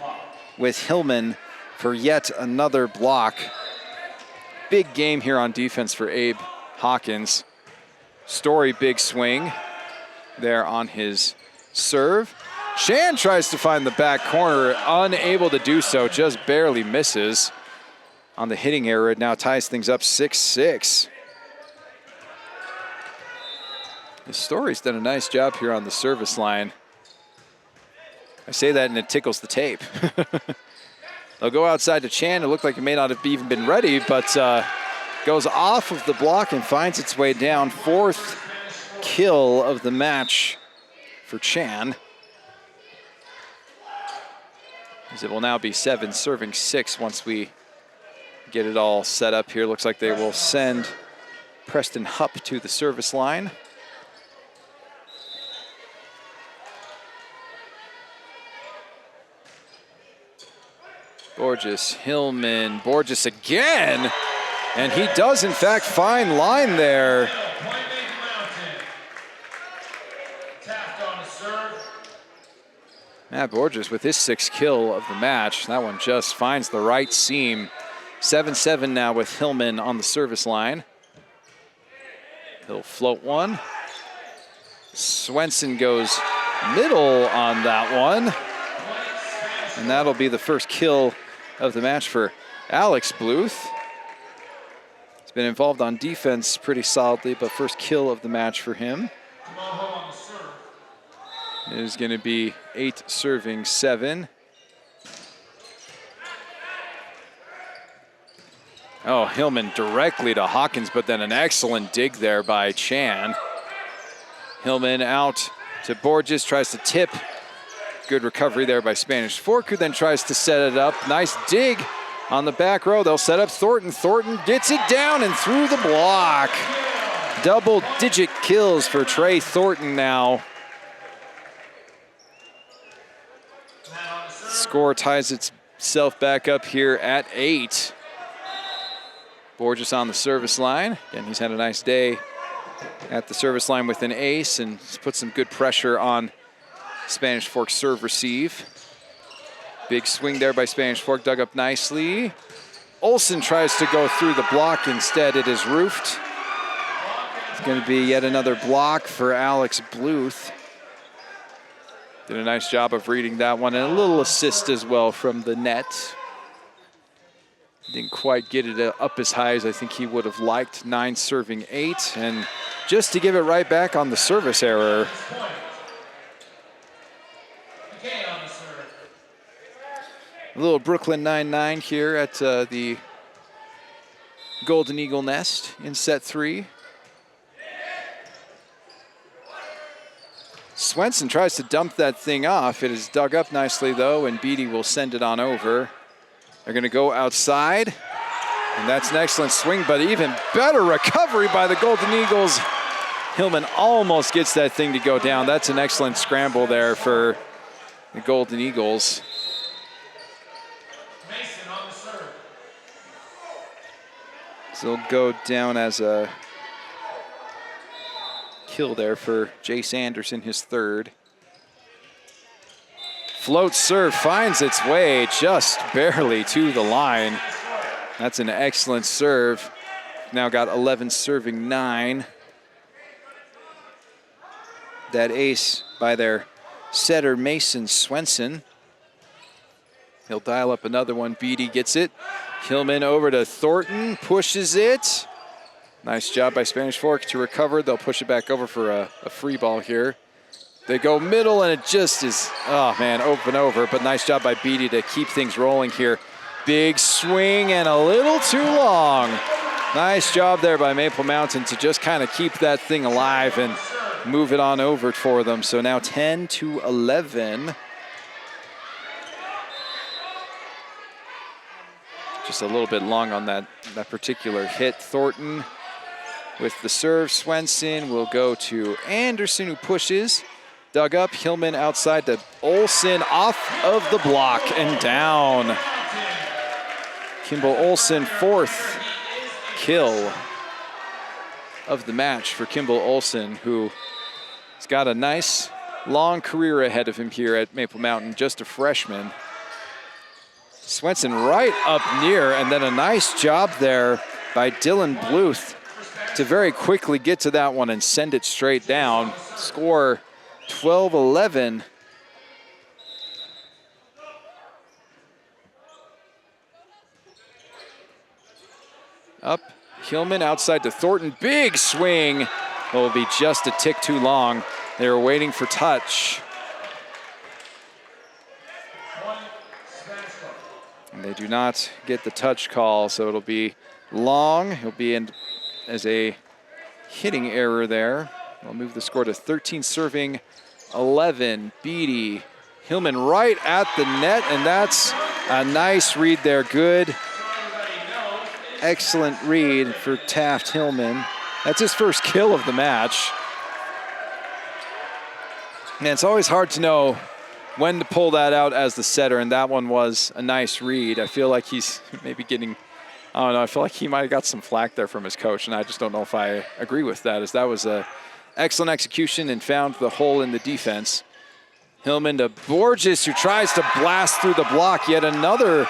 with Hillman for yet another block. Big game here on defense for Abe Hawkins. Storey, big swing there on his serve. Chan tries to find the back corner, unable to do so, just barely misses on the hitting error. It now ties things up 6-6. Storey's done a nice job here on the service line. I say that and it tickles the tape. They'll go outside to Chan. It looked like it may not have even been ready, but goes off of the block and finds its way down. 4th kill of the match for Chan. As it will now be 7 serving 6 once we get it all set up here. Looks like they will send Preston Hupp to the service line. Borges, Hillman, Borges again. And he does, in fact, find line there. Matt Borges with his 6th kill of the match. That one just finds the right seam. 7-7 now with Hillman on the service line. He'll float one. Swenson goes middle on that one. And that'll be the first kill of the match for Alex Bluth. He's been involved on defense pretty solidly, but first kill of the match for him. It is going to be 8 serving 7. Oh, Hillman directly to Hawkins, but then an excellent dig there by Chan. Hillman out to Borges, tries to tip. Good recovery there by Spanish Fork, who then tries to set it up. Nice dig on the back row. They'll set up Thornton. Thornton gets it down and through the block. Double-digit kills for Trey Thornton now. Score ties itself back up here at 8. Borges on the service line. Again, he's had a nice day at the service line with an ace and put some good pressure on Spanish Fork serve receive. Big swing there by Spanish Fork, dug up nicely. Olsen tries to go through the block. Instead, it is roofed. It's going to be yet another block for Alex Bluth. Did a nice job of reading that one, and a little assist as well from the net. Didn't quite get it up as high as I think he would have liked. 9 serving 8, and just to give it right back on the service error. A little Brooklyn 9-9 here at the Golden Eagle Nest in set 3. Swenson tries to dump that thing off. It is dug up nicely though, and Beattie will send it on over. They're going to go outside, and that's an excellent swing, but even better recovery by the Golden Eagles. Hillman almost gets that thing to go down. That's an excellent scramble there for the Golden Eagles. So it'll go down as a kill there for Jace Anderson, his 3rd. Float serve finds its way just barely to the line. That's an excellent serve. Now got 11 serving 9. That ace by their setter Mason Swenson. He'll dial up another one. Beattie gets it. Hillman over to Thornton, pushes it. Nice job by Spanish Fork to recover. They'll push it back over for a free ball here. They go middle, and it just is, oh man, open over. But nice job by Beattie to keep things rolling here. Big swing and a little too long. Nice job there by Maple Mountain to just kind of keep that thing alive and move it on over for them. So now 10-11. Just a little bit long on that particular hit. Thornton with the serve. Swenson will go to Anderson, who pushes. Dug up. Hillman outside to Olsen, off of the block and down. Kimball Olsen, 4th kill of the match for Kimball Olsen, who has got a nice long career ahead of him here at Maple Mountain, just a freshman. Swenson right up near, and then a nice job there by Dylan Bluth to very quickly get to that one and send it straight down. Score 12-11. Up, Hillman outside to Thornton. Big swing. It will be just a tick too long. They were waiting for touch. And they do not get the touch call, so it'll be long. He'll be in as a hitting error there. I'll move the score to 13 serving 11. Beattie, Hillman right at the net, and that's a nice read there. Good, excellent read for Taft Hillman. That's his first kill of the match. And it's always hard to know when to pull that out as the setter, and that one was a nice read. I feel like he's maybe getting, I don't know, I feel like he might have got some flack there from his coach, and I just don't know if I agree with that, as that was a excellent execution and found the hole in the defense. Hillman to Borges, who tries to blast through the block. Yet another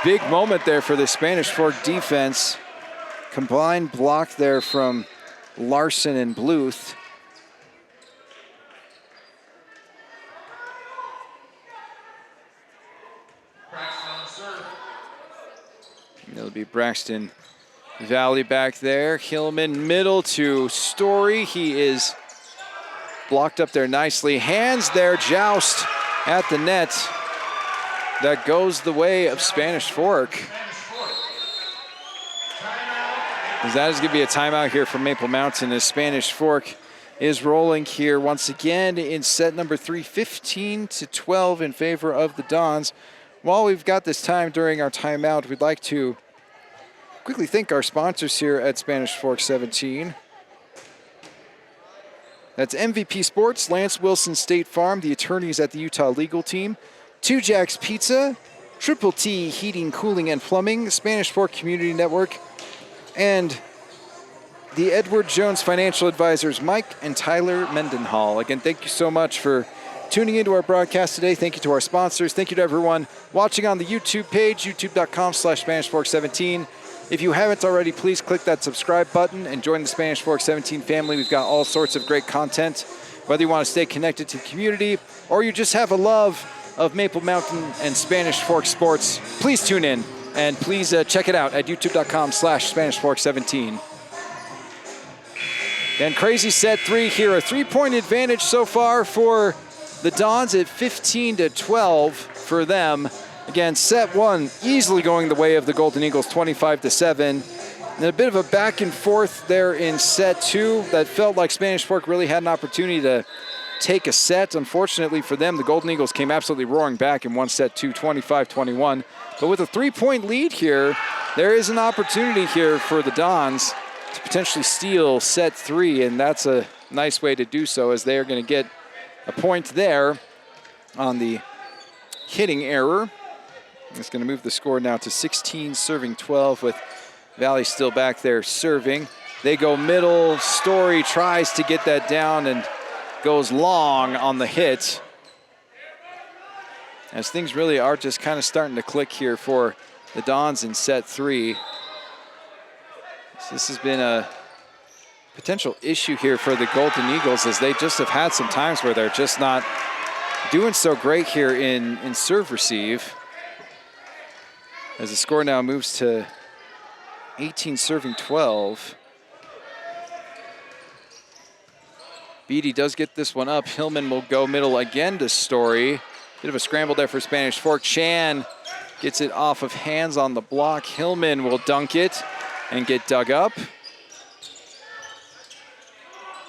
big moment there for the Spanish Fork defense. Combined block there from Larson and Bluth. It'll be Braxton Valle back there. Hillman middle to Storey. He is blocked up there nicely. Hands there, joust at the net. That goes the way of Spanish Fork. As that is going to be a timeout here from Maple Mountain as Spanish Fork is rolling here once again in set number 3, 15-12 in favor of the Dons. While we've got this time during our timeout, we'd like to quickly thank our sponsors here at Spanish Fork 17. That's MVP Sports, Lance Wilson State Farm, the attorneys at the Utah legal team, Two Jacks Pizza, Triple T Heating, Cooling, and Plumbing, Spanish Fork Community Network, and the Edward Jones Financial Advisors, Mike and Tyler Mendenhall. Again, thank you so much for tuning into our broadcast today. Thank you to our sponsors. Thank you to everyone watching on the YouTube page, youtube.com/SpanishFork17. If you haven't already, please click that subscribe button and join the Spanish Fork 17 family. We've got all sorts of great content. Whether you want to stay connected to the community or you just have a love of Maple Mountain and Spanish Fork sports, please tune in and please check it out at youtube.com/SpanishFork17. And crazy set 3 here. A 3-point advantage so far for the Dons at 15-12 for them. Again, set 1 easily going the way of the Golden Eagles, 25-7. And a bit of a back and forth there in set 2 that felt like Spanish Fork really had an opportunity to take a set. Unfortunately for them, the Golden Eagles came absolutely roaring back and won set 2, 25-21. But with a 3-point lead here, there is an opportunity here for the Dons to potentially steal set 3, and that's a nice way to do so, as they are going to get a point there on the hitting error. It's going to move the score now to 16-12 with Valle still back there serving. They go middle. Storey tries to get that down and goes long on the hit. As things really are just kind of starting to click here for the Dons in set 3. So this has been a potential issue here for the Golden Eagles, as they just have had some times where they're just not doing so great here in serve receive. As the score now moves to 18-12. Beattie does get this one up. Hillman will go middle again to Storey. Bit of a scramble there for Spanish Fork. Chan gets it off of hands on the block. Hillman will dunk it and get dug up.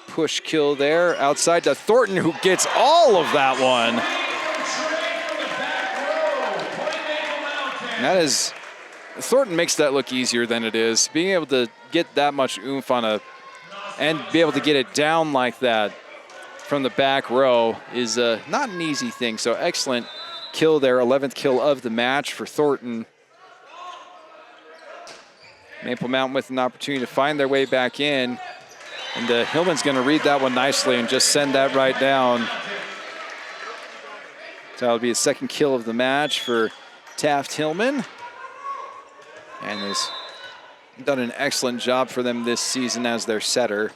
Push kill there. Outside to Thornton, who gets all of that one. And that is, Thornton makes that look easier than it is. Being able to get that much oomph on a, and be able to get it down like that from the back row is not an easy thing. So excellent kill there, 11th kill of the match for Thornton. Maple Mountain with an opportunity to find their way back in. And Hillman's going to read that one nicely and just send that right down. So that'll be the second kill of the match for Taft Hillman. And has done an excellent job for them this season as their setter.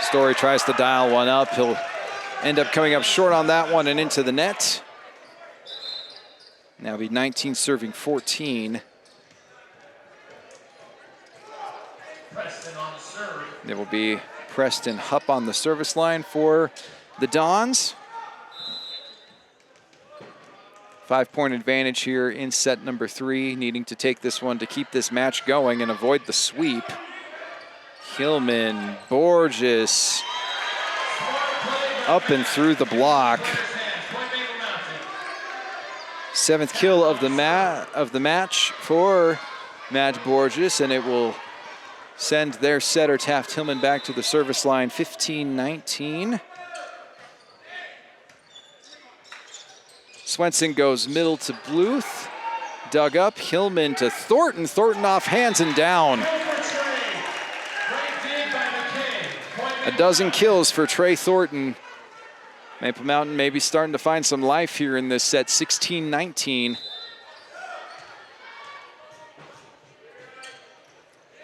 Storey tries to dial one up. He'll end up coming up short on that one and into the net. Now be 19-14. It will be Preston Hupp on the service line for the Dons. 5-point advantage here in set number 3, needing to take this one to keep this match going and avoid the sweep. Hillman, Borges, up and through the block. 7th kill of the match for Matt Borges, and it will send their setter Taft Hillman back to the service line, 15-19. Swenson goes middle to Bluth. Dug up, Hillman to Thornton. Thornton off hands and down. A dozen kills for Trey Thornton. Maple Mountain maybe starting to find some life here in this set, 16-19.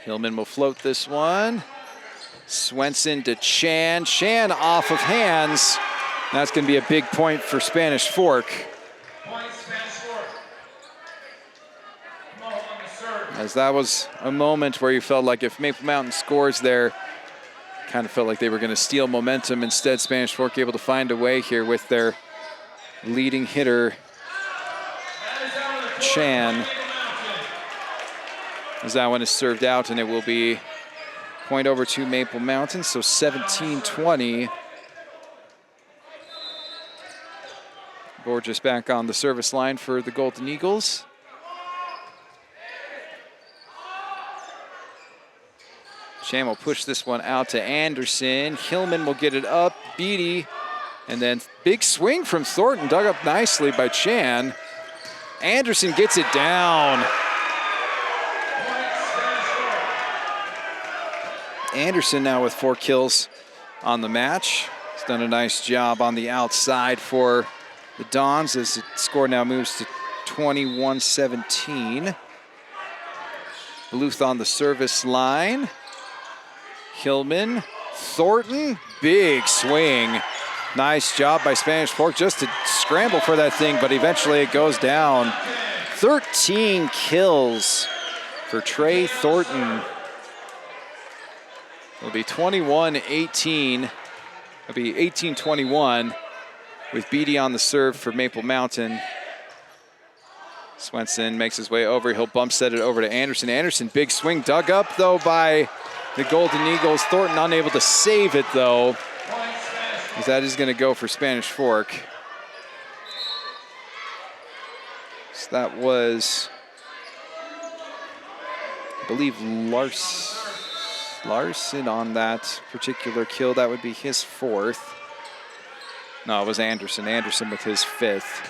Hillman will float this one. Swenson to Chan. Chan off of hands. That's going to be a big point for Spanish Fork. As that was a moment where you felt like if Maple Mountain scores there, kind of felt like they were going to steal momentum. Instead, Spanish Fork able to find a way here with their leading hitter, Chan. As that one is served out, and it will be point over to Maple Mountain, so 17-20. Borges back on the service line for the Golden Eagles. Chan will push this one out to Anderson. Hillman will get it up. Beattie. And then big swing from Thornton, dug up nicely by Chan. Anderson gets it down. Anderson now with 4 kills on the match. He's done a nice job on the outside for the Dons as the score now moves to 21-17. Bluth on the service line. Hillman, Thornton, big swing. Nice job by Spanish Fork just to scramble for that thing, but eventually it goes down. 13 kills for Trey Thornton. It'll be 21-18. It'll be 18-21 with Beattie on the serve for Maple Mountain. Swenson makes his way over. He'll bump set it over to Anderson. Anderson, big swing, dug up though by the Golden Eagles. Thornton unable to save it though, as that is going to go for Spanish Fork. So that was, I believe, Larson on that particular kill. That would be his 4th. No, it was Anderson. Anderson with his 5th.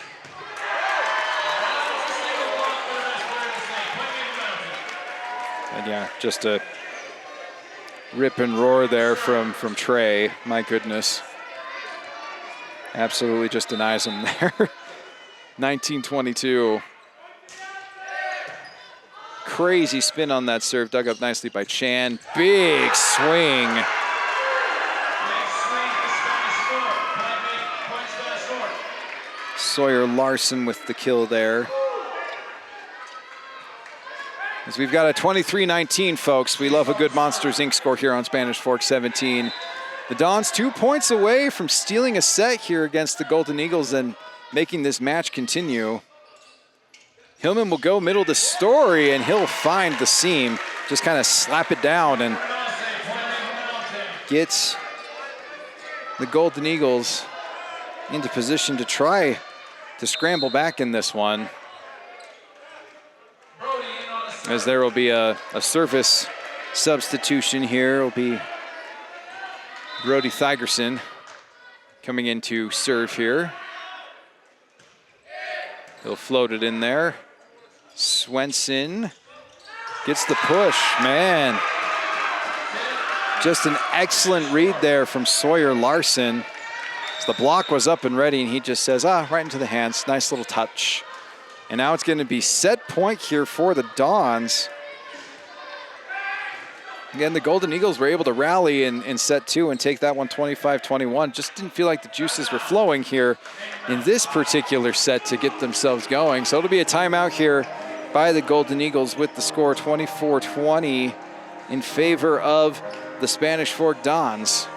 And yeah, just a rip and roar there from Trey. My goodness. Absolutely just denies him there. 19-22. Crazy spin on that serve, dug up nicely by Chan. Big swing. Sawyer Larson with the kill there. As we've got a 23-19, folks. We love a good Monsters Inc. score here on Spanish Fork 17. The Dons 2 points away from stealing a set here against the Golden Eagles and making this match continue. Hillman will go middle to Storey, and he'll find the seam. Just kind of slap it down and gets the Golden Eagles into position to try to scramble back in this one. As there will be a service substitution here. It will be Brody Thygerson coming in to serve here. He'll float it in there. Swenson gets the push, man. Just an excellent read there from Sawyer Larson. So the block was up and ready, and he just says, right into the hands. Nice little touch. And now it's going to be set point here for the Dons. Again, the Golden Eagles were able to rally in set 2 and take that one 25-21. Just didn't feel like the juices were flowing here in this particular set to get themselves going. So it'll be a timeout here by the Golden Eagles with the score 24-20 in favor of the Spanish Fork Dons.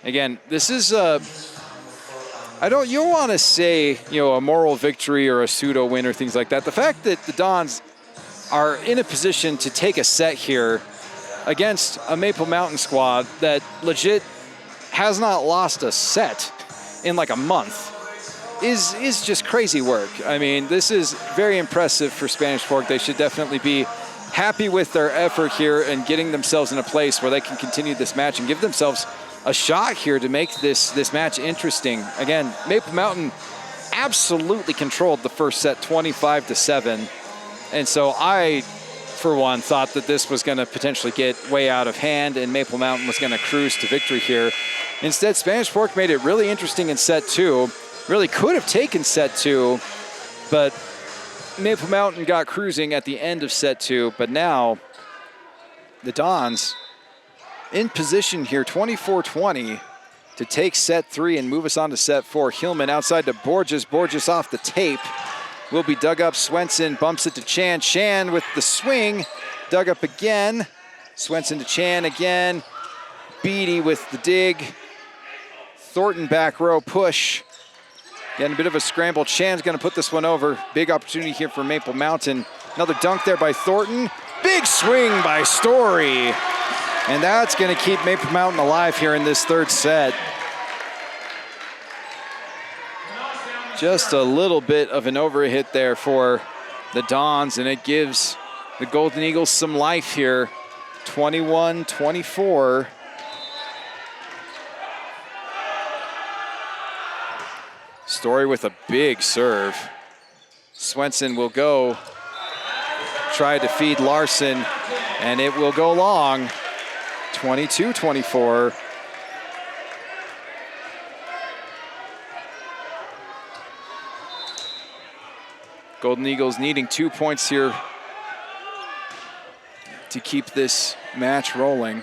Again, this is you don't want to say, a moral victory or a pseudo win or things like that. The fact that the Dons are in a position to take a set here against a Maple Mountain squad that legit has not lost a set in like a month is just crazy work. I mean, this is very impressive for Spanish Fork. They should definitely be happy with their effort here and getting themselves in a place where they can continue this match and give themselves a shot here to make this match interesting. Again, Maple Mountain absolutely controlled the first set 25-7. And so I, for one, thought that this was going to potentially get way out of hand and Maple Mountain was going to cruise to victory here. Instead, Spanish Fork made it really interesting in set 2. Really could have taken set 2, but Maple Mountain got cruising at the end of set 2. But now the Dons in position here, 24-20, to take set 3 and move us on to set 4. Hillman outside to Borges. Borges off the tape. Will be dug up. Swenson bumps it to Chan. Chan with the swing. Dug up again. Swenson to Chan again. Beattie with the dig. Thornton back row push. Getting a bit of a scramble. Chan's going to put this one over. Big opportunity here for Maple Mountain. Another dunk there by Thornton. Big swing by Storey. And that's going to keep Maple Mountain alive here in this third set. Just a little bit of an overhit there for the Dons, and it gives the Golden Eagles some life here. 21-24. Storey with a big serve. Swenson will go try to feed Larson, and it will go long. 22-24. Golden Eagles needing 2 points here to keep this match rolling.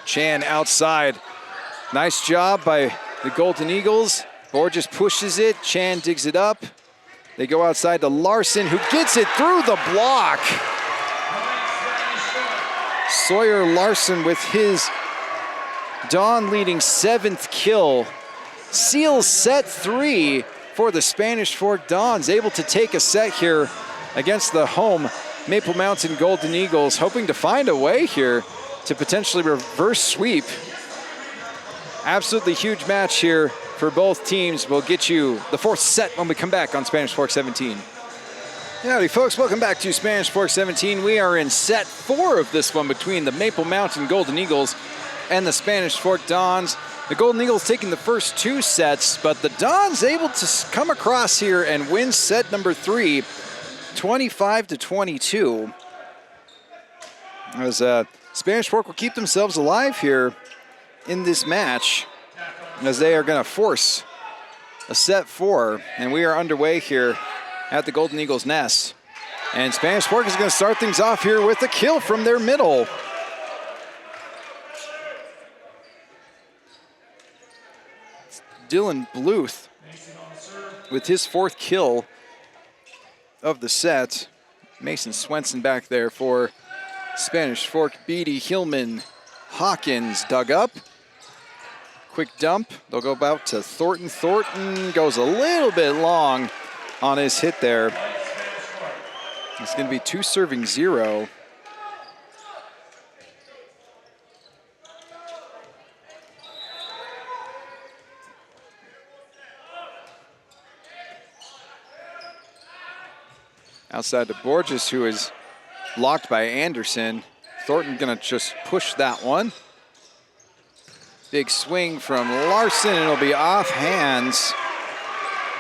Chan outside. Nice job by the Golden Eagles. Borges pushes it. Chan digs it up. They go outside to Larson, who gets it through the block. Sawyer Larson with his Don leading 7th kill. Seals set 3 for the Spanish Fork Dons. Able to take a set here against the home Maple Mountain Golden Eagles, hoping to find a way here to potentially reverse sweep. Absolutely huge match here for both teams. We'll get you the 4th set when we come back on Spanish Fork 17. Howdy folks, welcome back to Spanish Fork 17. We are in set 4 of this one between the Maple Mountain Golden Eagles and the Spanish Fork Dons. The Golden Eagles taking the first 2 sets, but the Dons able to come across here and win set number 3, 25-22. As Spanish Fork will keep themselves alive here in this match, as they are going to force a set 4, and we are underway here at the Golden Eagles nest. And Spanish Fork is going to start things off here with a kill from their middle. Dylan Bluth with his 4th kill of the set. Mason Swenson back there for Spanish Fork. Beattie, Hillman, Hawkins dug up. Quick dump. They'll go about to Thornton. Thornton goes a little bit long on his hit there. It's going to be 2 serving 0. Outside to Borges, who is blocked by Anderson. Thornton going to just push that one. Big swing from Larson, and it'll be off hands.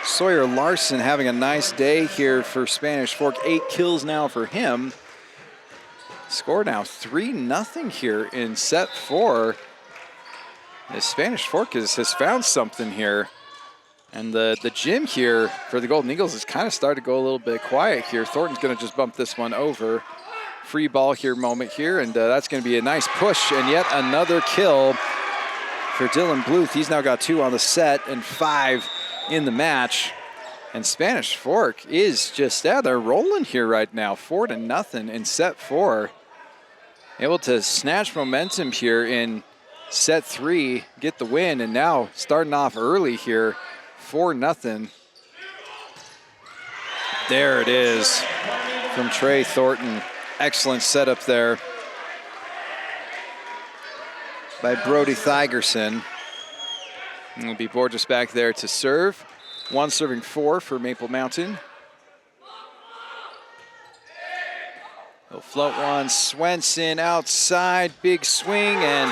Sawyer Larson having a nice day here for Spanish Fork. 8 kills now for him. Score now 3-0 here in set 4. The Spanish Fork has found something here. And the gym here for the Golden Eagles has kind of started to go a little bit quiet here. Thornton's going to just bump this one over. Free ball here moment here, and that's going to be a nice push, and yet another kill for Dylan Bluth. He's now got 2 on the set and 5 in the match. And Spanish Fork is just, they're rolling here right now. 4-0 in set 4. Able to snatch momentum here in set 3, get the win, and now starting off early here. 4-0. There it is from Trey Thornton. Excellent setup there by Brody Thygerson. And it'll be Borges back there to serve. 1 serving 4 for Maple Mountain. He'll float one. Swenson outside. Big swing, and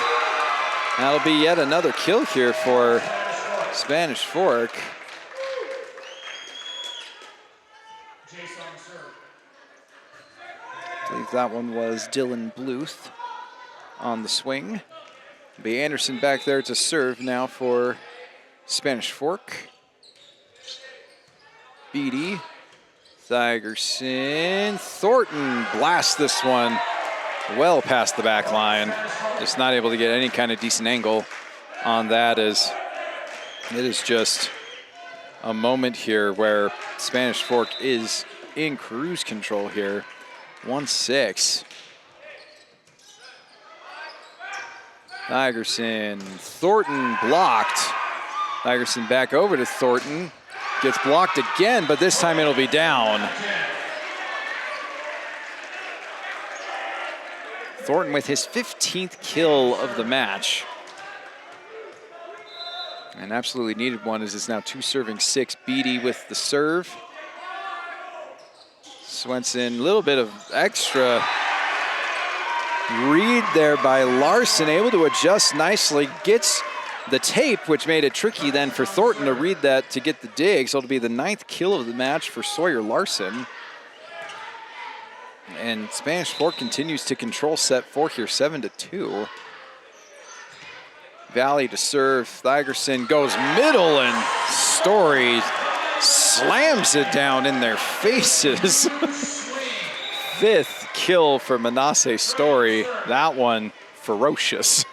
that'll be yet another kill here for Spanish Fork. I believe that one was Dylan Bluth on the swing. It'll be Anderson back there to serve now for Spanish Fork. Beattie, Thygerson, Thornton blasts this one well past the back line. Just not able to get any kind of decent angle on that, as it is just a moment here where Spanish Fork is in cruise control here. 1-6. Thygerson, Thornton blocked. Thygerson back over to Thornton. Gets blocked again, but this time it'll be down. Thornton with his 15th kill of the match. And absolutely needed one, as it's now 2-6. Beattie with the serve. Swenson, a little bit of extra read there by Larson, able to adjust nicely, gets the tape, which made it tricky then for Thornton to read that to get the dig. So it'll be the 9th kill of the match for Sawyer Larson. And Spanish Fork continues to control set 4 here, 7-2. Valle to serve. Thygerson goes middle, and Storey slams it down in their faces. 5th kill for Manase Storey. That one ferocious.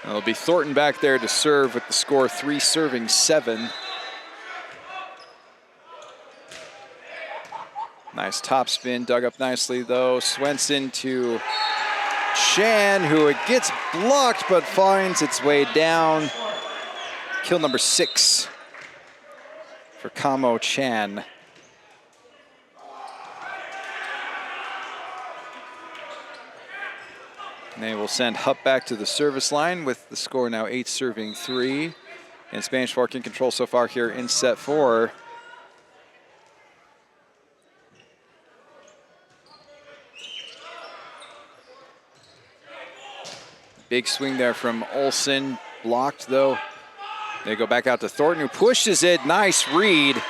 It'll be Thornton back there to serve with the score 3-7. Nice top spin, dug up nicely though. Swenson to Chan, who it gets blocked but finds its way down. Kill number 6 for Kamo Chan. And they will send Hupp back to the service line with the score now 8-3. And Spanish Fork in control so far here in set 4. Big swing there from Olsen, blocked though. They go back out to Thornton, who pushes it. Nice read.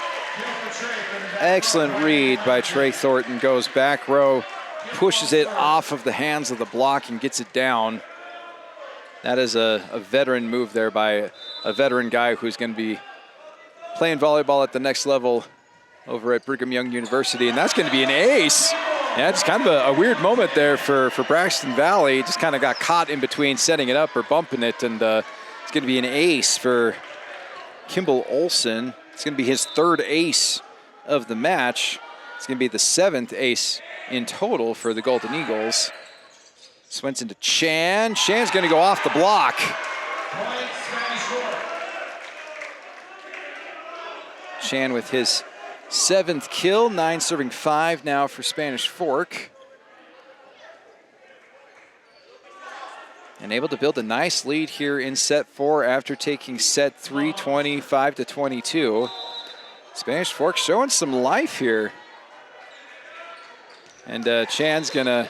Excellent read by Trey Thornton. Goes back row, pushes it off of the hands of the block and gets it down. That is a veteran move there by a veteran guy who's going to be playing volleyball at the next level over at Brigham Young University, and that's going to be an ace. Yeah, it's kind of a weird moment there for Braxton Valle. Just kind of got caught in between setting it up or bumping it, and it's going to be an ace for Kimball Olsen. It's going to be his 3rd ace of the match. It's going to be the 7th ace in total for the Golden Eagles. Swenson to Chan. Chan's going to go off the block. Chan with his 7th kill, 9-5 now for Spanish Fork. And able to build a nice lead here in set 4 after taking set 3, 25-22. Spanish Fork showing some life here. And Chan's gonna,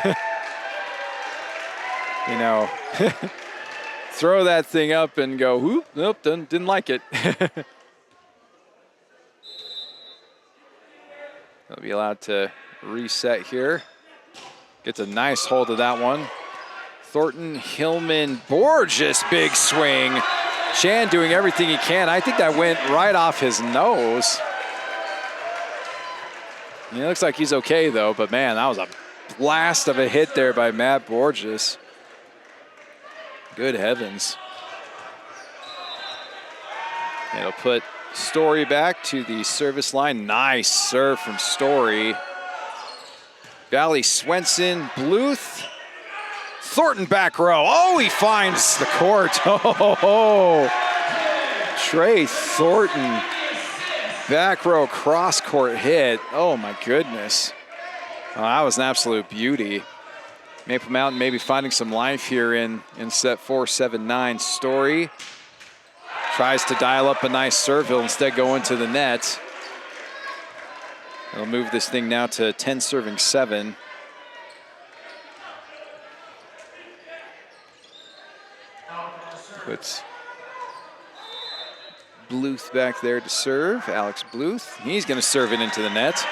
you know, throw that thing up and go, whoop, nope, didn't like it. They'll be allowed to reset here. Gets a nice hold of that one. Thornton, Hillman, Borges, big swing. Chan doing everything he can. I think that went right off his nose. He looks like he's okay though, but man, that was a blast of a hit there by Matt Borges. Good heavens. It'll put Storey back to the service line. Nice serve from Storey. Valle, Swenson, Bluth. Thornton back row. Oh, he finds the court. Oh, Trey Thornton. Back row cross court hit. Oh my goodness. Oh, that was an absolute beauty. Maple Mountain maybe finding some life here in set 4, 7-9. Storey tries to dial up a nice serve. He'll instead go into the net. He'll move this thing now to 10-7. Puts Bluth back there to serve. Alex Bluth. He's going to serve it into the net.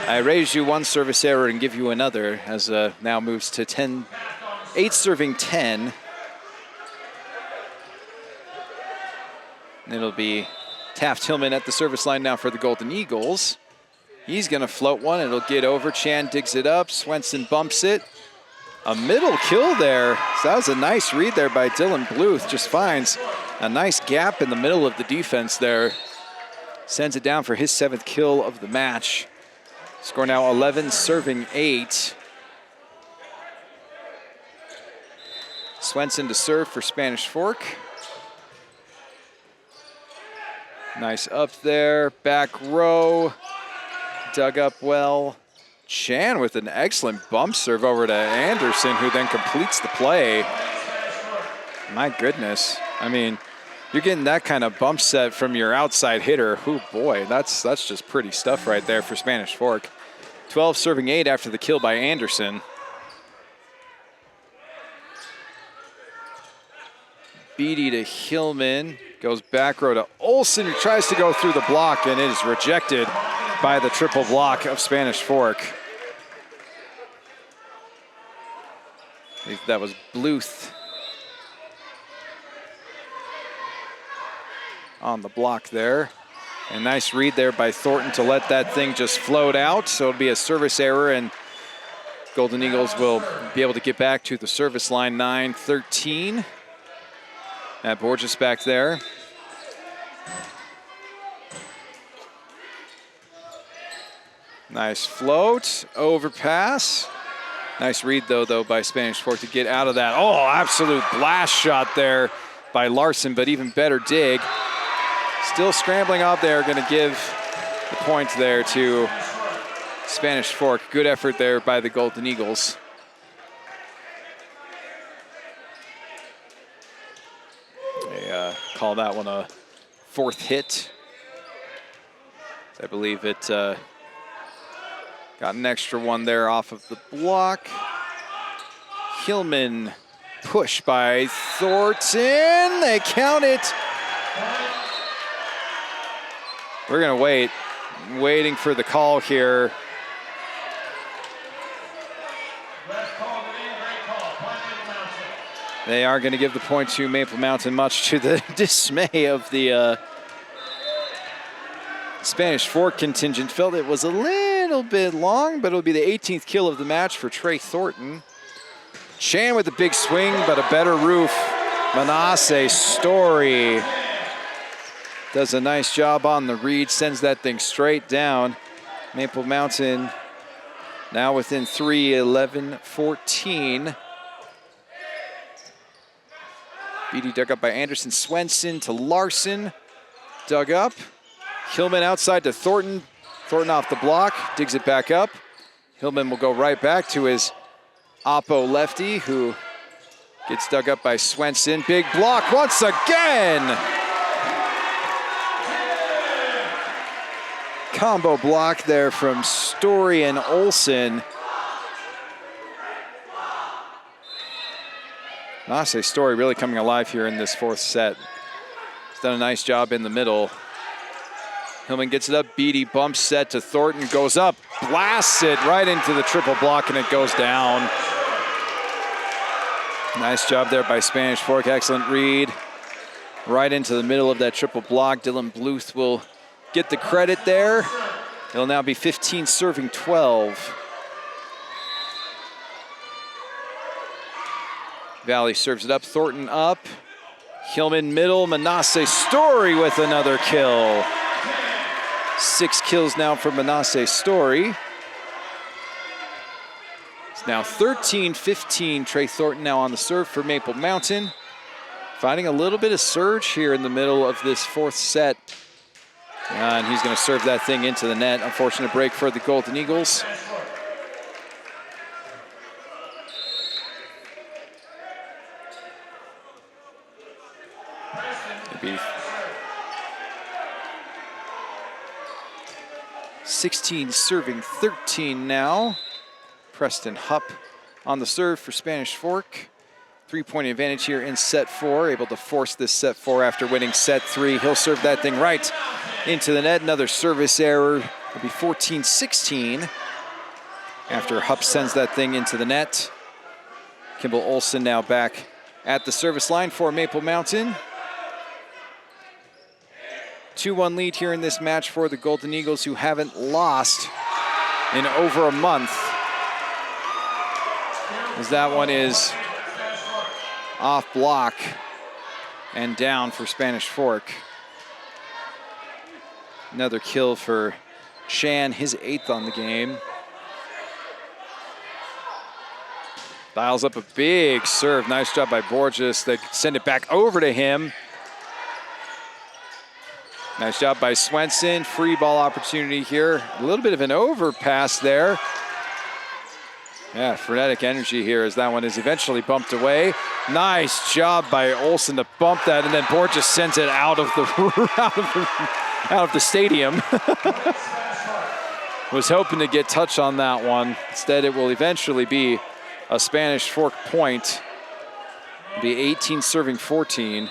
I raise you one service error and give you another, as now moves to 10, 8-10. And it'll be Taft Hillman at the service line now for the Golden Eagles. He's going to float one. It'll get over. Chan digs it up. Swenson bumps it. A middle kill there. So that was a nice read there by Dylan Bluth. Just finds a nice gap in the middle of the defense there. Sends it down for his 7th kill of the match. Score now 11, serving 8. Swenson to serve for Spanish Fork. Nice up there, back row. Dug up well. Chan with an excellent bump serve over to Henderson, who then completes the play. My goodness. I mean, you're getting that kind of bump set from your outside hitter. Oh boy, that's just pretty stuff right there for Spanish Fork. 12 serving 8 after the kill by Anderson. Beattie to Hillman. Goes back row to Olsen, who tries to go through the block, and it is rejected by the triple block of Spanish Fork. I think that was Bluth on the block there. And nice read there by Thornton to let that thing just float out. So it'll be a service error, and Golden Eagles will be able to get back to the service line. 9-13. At Borges back there. Nice float, overpass. Nice read though by Spanish Fork to get out of that. Oh, absolute blast shot there by Larson, but even better dig. Still scrambling out there, gonna give the point there to Spanish Fork. Good effort there by the Golden Eagles. They call that one a 4th hit. I believe it got an extra one there off of the block. Hillman push by Thornton. They count it. We're gonna wait. Waiting for the call here. They are going to give the point to Maple Mountain, much to the dismay of the Spanish Fork contingent. Felt it was a little bit long, but it'll be the 18th kill of the match for Trey Thornton. Chan with a big swing, but a better roof. Manase Storey does a nice job on the read, sends that thing straight down. Maple Mountain now within 3, 11-14. Beattie dug up by Anderson. Swenson to Larson. Dug up. Hillman outside to Thornton. Thornton off the block. Digs it back up. Hillman will go right back to his oppo lefty, who gets dug up by Swenson. Big block once again. Combo block there from Storey and Olsen. Manase Storey really coming alive here in this 4th set. He's done a nice job in the middle. Hillman gets it up. Beattie bumps set to Thornton. Goes up. Blasts it right into the triple block, and it goes down. Nice job there by Spanish Fork. Excellent read. Right into the middle of that triple block. Dylan Bluth will get the credit there. It'll now be 15 serving 12. Valle serves it up. Thornton up. Hillman middle. Manase Storey with another kill. 6 kills now for Manase Storey. It's now 13-15. Trey Thornton now on the serve for Maple Mountain. Finding a little bit of surge here in the middle of this 4th set. And he's going to serve that thing into the net. Unfortunate break for the Golden Eagles. Maybe 16 serving 13 now. Preston Hupp on the serve for Spanish Fork. 3-point advantage here in set 4. Able to force this set 4 after winning set 3. He'll serve that thing right into the net. Another service error. It'll be 14-16 after Hupp sends that thing into the net. Kimball Olsen now back at the service line for Maple Mountain. 2-1 lead here in this match for the Golden Eagles, who haven't lost in over a month. As that one is off block and down for Spanish Fork. Another kill for Shan, his 8th on the game. Dials up a big serve. Nice job by Borges. They send it back over to him. Nice job by Swenson. Free ball opportunity here. A little bit of an overpass there. Yeah, frenetic energy here as that one is eventually bumped away. Nice job by Olsen to bump that, and then Borges sends it out of the stadium. Was hoping to get touch on that one. Instead, it will eventually be a Spanish Fork point. It'll be 18 serving 14.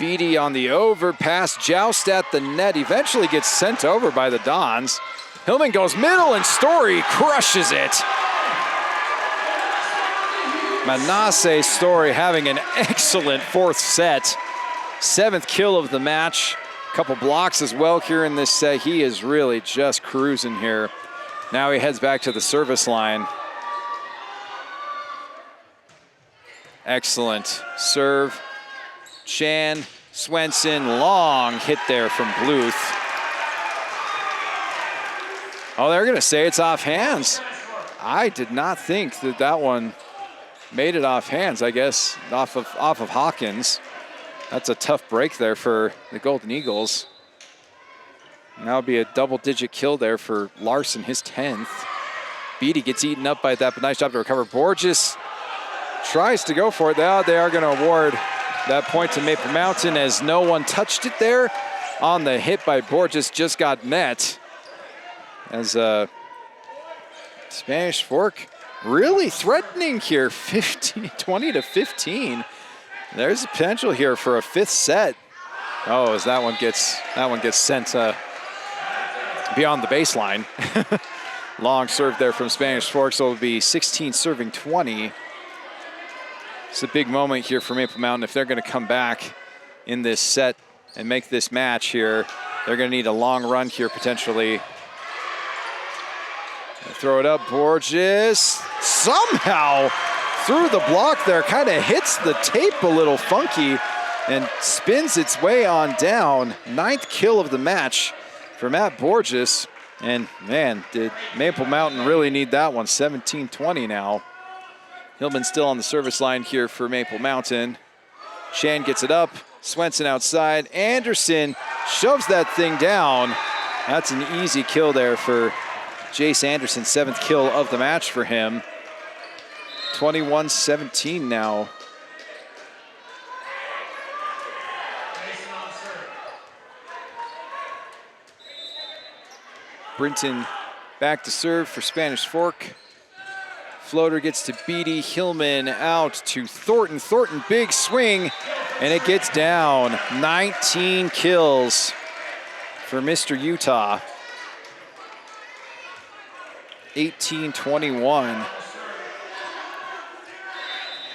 Beattie on the overpass, joust at the net, eventually gets sent over by the Dons. Hillman goes middle and Storey crushes it. Manase Storey having an excellent 4th set. 7th kill of the match. Couple blocks as well here in this set. He is really just cruising here. Now he heads back to the service line. Excellent serve. Shan, Swenson, long hit there from Bluth. Oh, they're gonna say it's off hands. I did not think that that one made it off hands, I guess, off of Hawkins. That's a tough break there for the Golden Eagles. Now it'll be a double-digit kill there for Larson, his 10th. Beattie gets eaten up by that, but nice job to recover. Borges tries to go for it. They are gonna award that point to Maple Mountain as no one touched it there. On the hit by Borges, just got met. As Spanish Fork really threatening here, 20 to 15. There's a potential here for a 5th set. Oh, as that one gets sent beyond the baseline. Long serve there from Spanish Fork, so it'll be 16 serving 20. It's a big moment here for Maple Mountain. If they're going to come back in this set and make this match here, they're going to need a long run here potentially. Throw it up, Borges. Somehow through the block there, kind of hits the tape a little funky and spins its way on down. 9th kill of the match for Matt Borges. And man, did Maple Mountain really need that one. 17-20 now. Hillman still on the service line here for Maple Mountain. Shan gets it up. Swenson outside. Anderson shoves that thing down. That's an easy kill there for Jace Anderson. 7th kill of the match for him. 21-17 now. Brinton back to serve for Spanish Fork. Floater gets to Beattie. Hillman out to Thornton. Thornton, big swing, and it gets down. 19 kills for Mr. Utah. 18-21.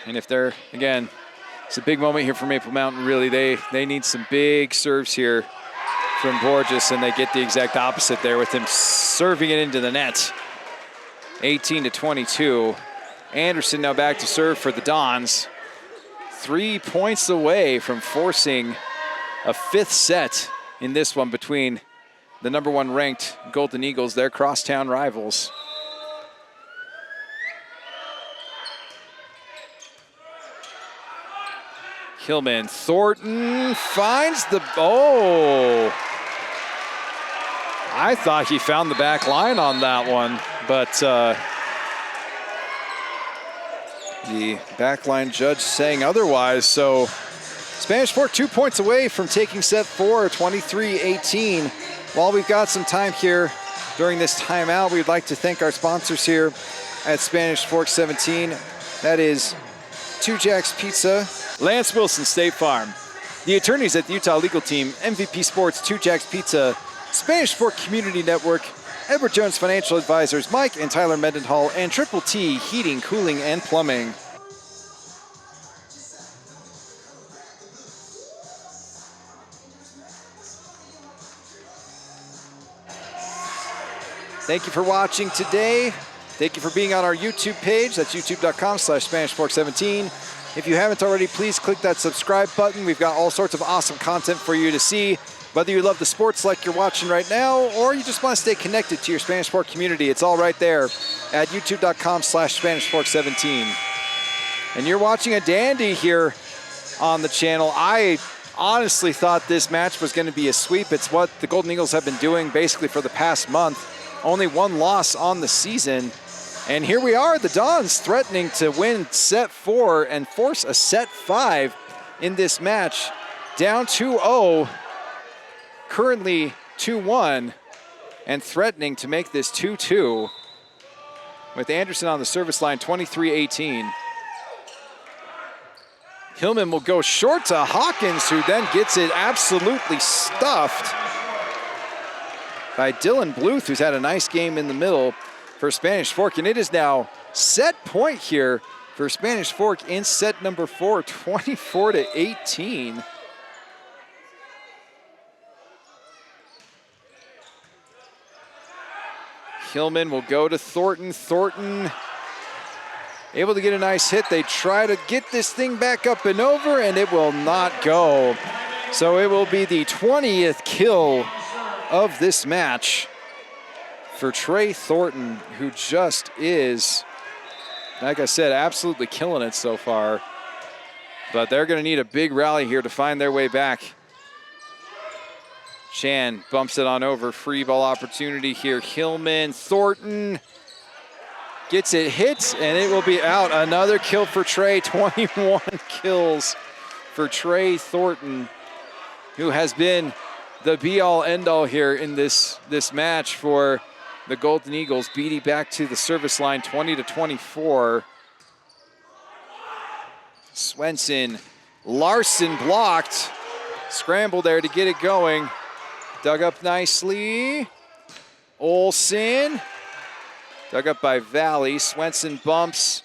And if they're, again, it's a big moment here for Maple Mountain, really. They need some big serves here from Borges, and they get the exact opposite there with him serving it into the net. 18-22. Anderson now back to serve for the Dons. 3 points away from forcing a 5th set in this one between the #1 ranked Golden Eagles, their crosstown rivals. Hillman, Thornton finds the, oh. I thought he found the back line on that one, but the backline judge saying otherwise. So Spanish Fork 2 points away from taking set 4, 23-18. While we've got some time here during this timeout, we'd like to thank our sponsors here at Spanish Fork 17. That is 2 Jacks Pizza, Lance Wilson State Farm, the attorneys at the Utah Legal Team, MVP Sports, 2 Jacks Pizza, Spanish Fork Community Network, Edward Jones Financial Advisors, Mike and Tyler Mendenhall, and Triple T Heating, Cooling, and Plumbing. Thank you for watching today. Thank you for being on our YouTube page. That's youtube.com/SpanishFork17. If you haven't already, please click that subscribe button. We've got all sorts of awesome content for you to see. Whether you love the sports like you're watching right now, or you just want to stay connected to your Spanish Fork community, it's all right there at youtube.com/SpanishFork17. And you're watching a dandy here on the channel. I honestly thought this match was going to be a sweep. It's what the Golden Eagles have been doing basically for the past month. Only one loss on the season. And here we are, the Dons threatening to win set 4 and force a set 5 in this match. Down 2-0, currently 2-1, and threatening to make this 2-2 with Anderson on the service line, 23-18. Hillman will go short to Hawkins, who then gets it absolutely stuffed by Dylan Bluth, who's had a nice game in the middle for Spanish Fork. And it is now set point here for Spanish Fork in set number 4, 24-18. Hillman will go to Thornton. Thornton able to get a nice hit. They try to get this thing back up and over, and it will not go. So it will be the 20th kill of this match for Trey Thornton, who just is, like I said, absolutely killing it so far. But they're going to need a big rally here to find their way back. Chan bumps it on over. Free ball opportunity here. Hillman, Thornton gets it hit, and it will be out. Another kill for Trey. 21 kills for Trey Thornton, who has been the be-all, end-all here in this match for the Golden Eagles. Beattie back to the service line, 20-24. Swenson, Larson blocked. Scramble there to get it going. Dug up nicely. Olsen. Dug up by Valle. Swenson bumps.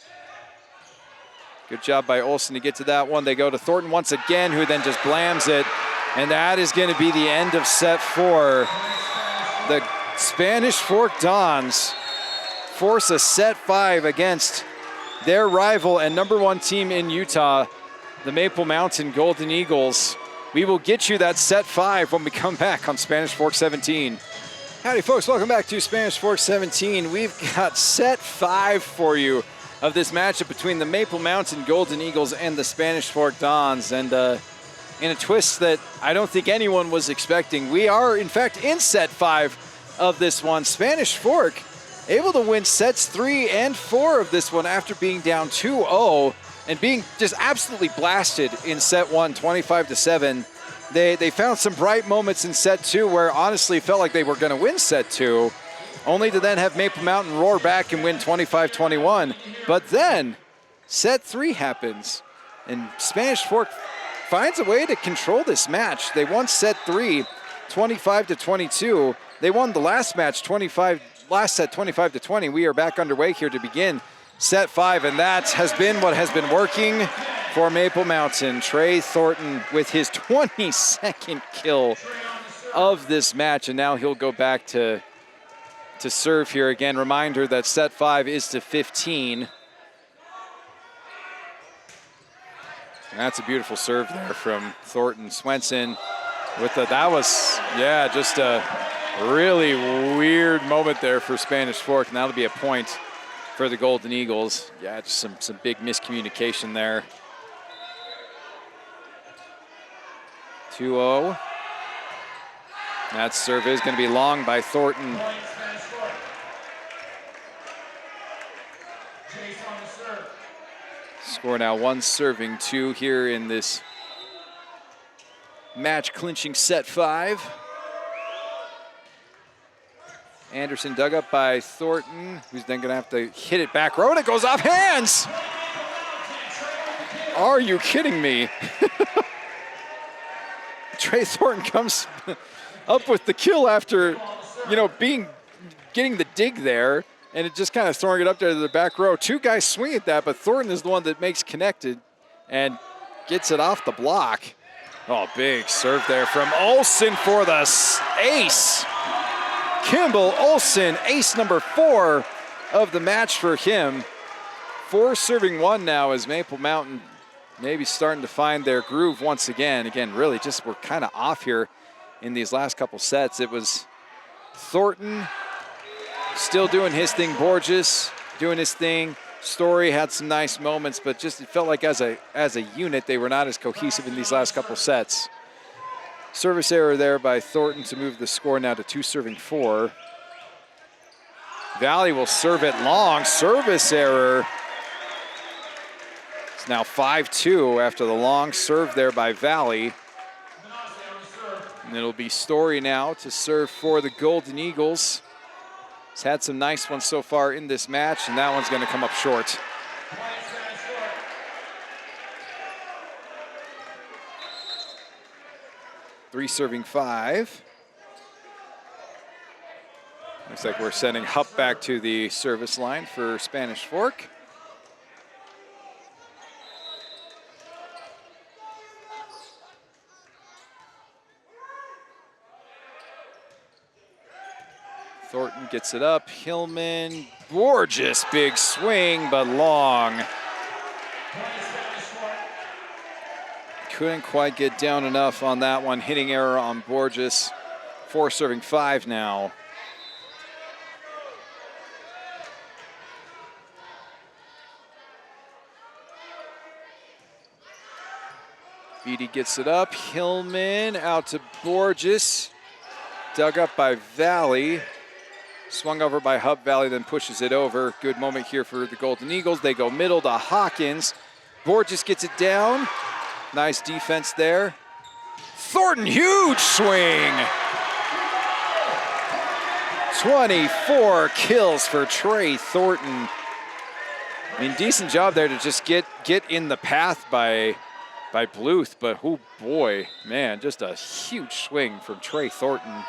Good job by Olsen to get to that one. They go to Thornton once again, who then just blams it. And that is going to be the end of set 4. The Spanish Fork Dons force a set 5 against their rival and #1 team in Utah, the Maple Mountain Golden Eagles. We will get you that set 5 when we come back on Spanish Fork 17. Howdy folks, welcome back to Spanish Fork 17. We've got set 5 for you of this matchup between the Maple Mountain Golden Eagles and the Spanish Fork Dons. And in a twist that I don't think anyone was expecting, we are in fact in set 5 of this one. Spanish Fork able to win sets 3 and 4 of this one after being down 2-0 and being just absolutely blasted in set 1, 25-7. They found some bright moments in set 2 where honestly felt like they were going to win set 2, only to then have Maple Mountain roar back and win 25-21. But then set 3 happens, and Spanish Fork finds a way to control this match. They won set 3, 25-22. They won the last match, last set 25-20. We are back underway here to begin set 5, and that has been what has been working for Maple Mountain. Trey Thornton with his 22nd kill of this match, and now he'll go back to serve here again. Reminder that set 5 is to 15. And that's a beautiful serve there from Thornton. Swenson with that was, yeah, just a really weird moment there for Spanish Fork, and that'll be a point for the Golden Eagles. Yeah, just some big miscommunication there. 2-0. That serve is going to be long by Thornton. Score now 1 serving 2 here in this match clinching set 5. Anderson dug up by Thornton, who's then going to have to hit it back row, and it goes off hands. Are you kidding me? Trey Thornton comes up with the kill after, getting the dig there, and it just kind of throwing it up there to the back row. 2 guys swing at that, but Thornton is the one that makes connected and gets it off the block. Oh, big serve there from Olsen for the ace. Kimball, Olsen, ace number 4 of the match for him. 4 serving 1 now as Maple Mountain maybe starting to find their groove once again. Again, really just we're kind of off here in these last couple sets. It was Thornton still doing his thing, Borges doing his thing. Storey had some nice moments, but just it felt like as a unit, they were not as cohesive in these last couple sets. Service error there by Thornton to move the score now to 2 serving 4. Valle will serve it long, service error. It's now 5-2 after the long serve there by Valle. And it'll be Storey now to serve for the Golden Eagles. He's had some nice ones so far in this match, and that one's going to come up short. Three serving 5. Looks like we're sending Hupp back to the service line for Spanish Fork. Thornton gets it up. Hillman, Borges, big swing, but long. Couldn't quite get down enough on that one. Hitting error on Borges. 4 serving 5 now. Beattie gets it up. Hillman out to Borges. Dug up by Valle. Swung over by Hupp. Valle then pushes it over. Good moment here for the Golden Eagles. They go middle to Hawkins. Borges gets it down. Nice defense there. Thornton, huge swing. 24 kills for Trey Thornton. I mean, decent job there to just get in the path by Bluth, but oh boy, man, just a huge swing from Trey Thornton.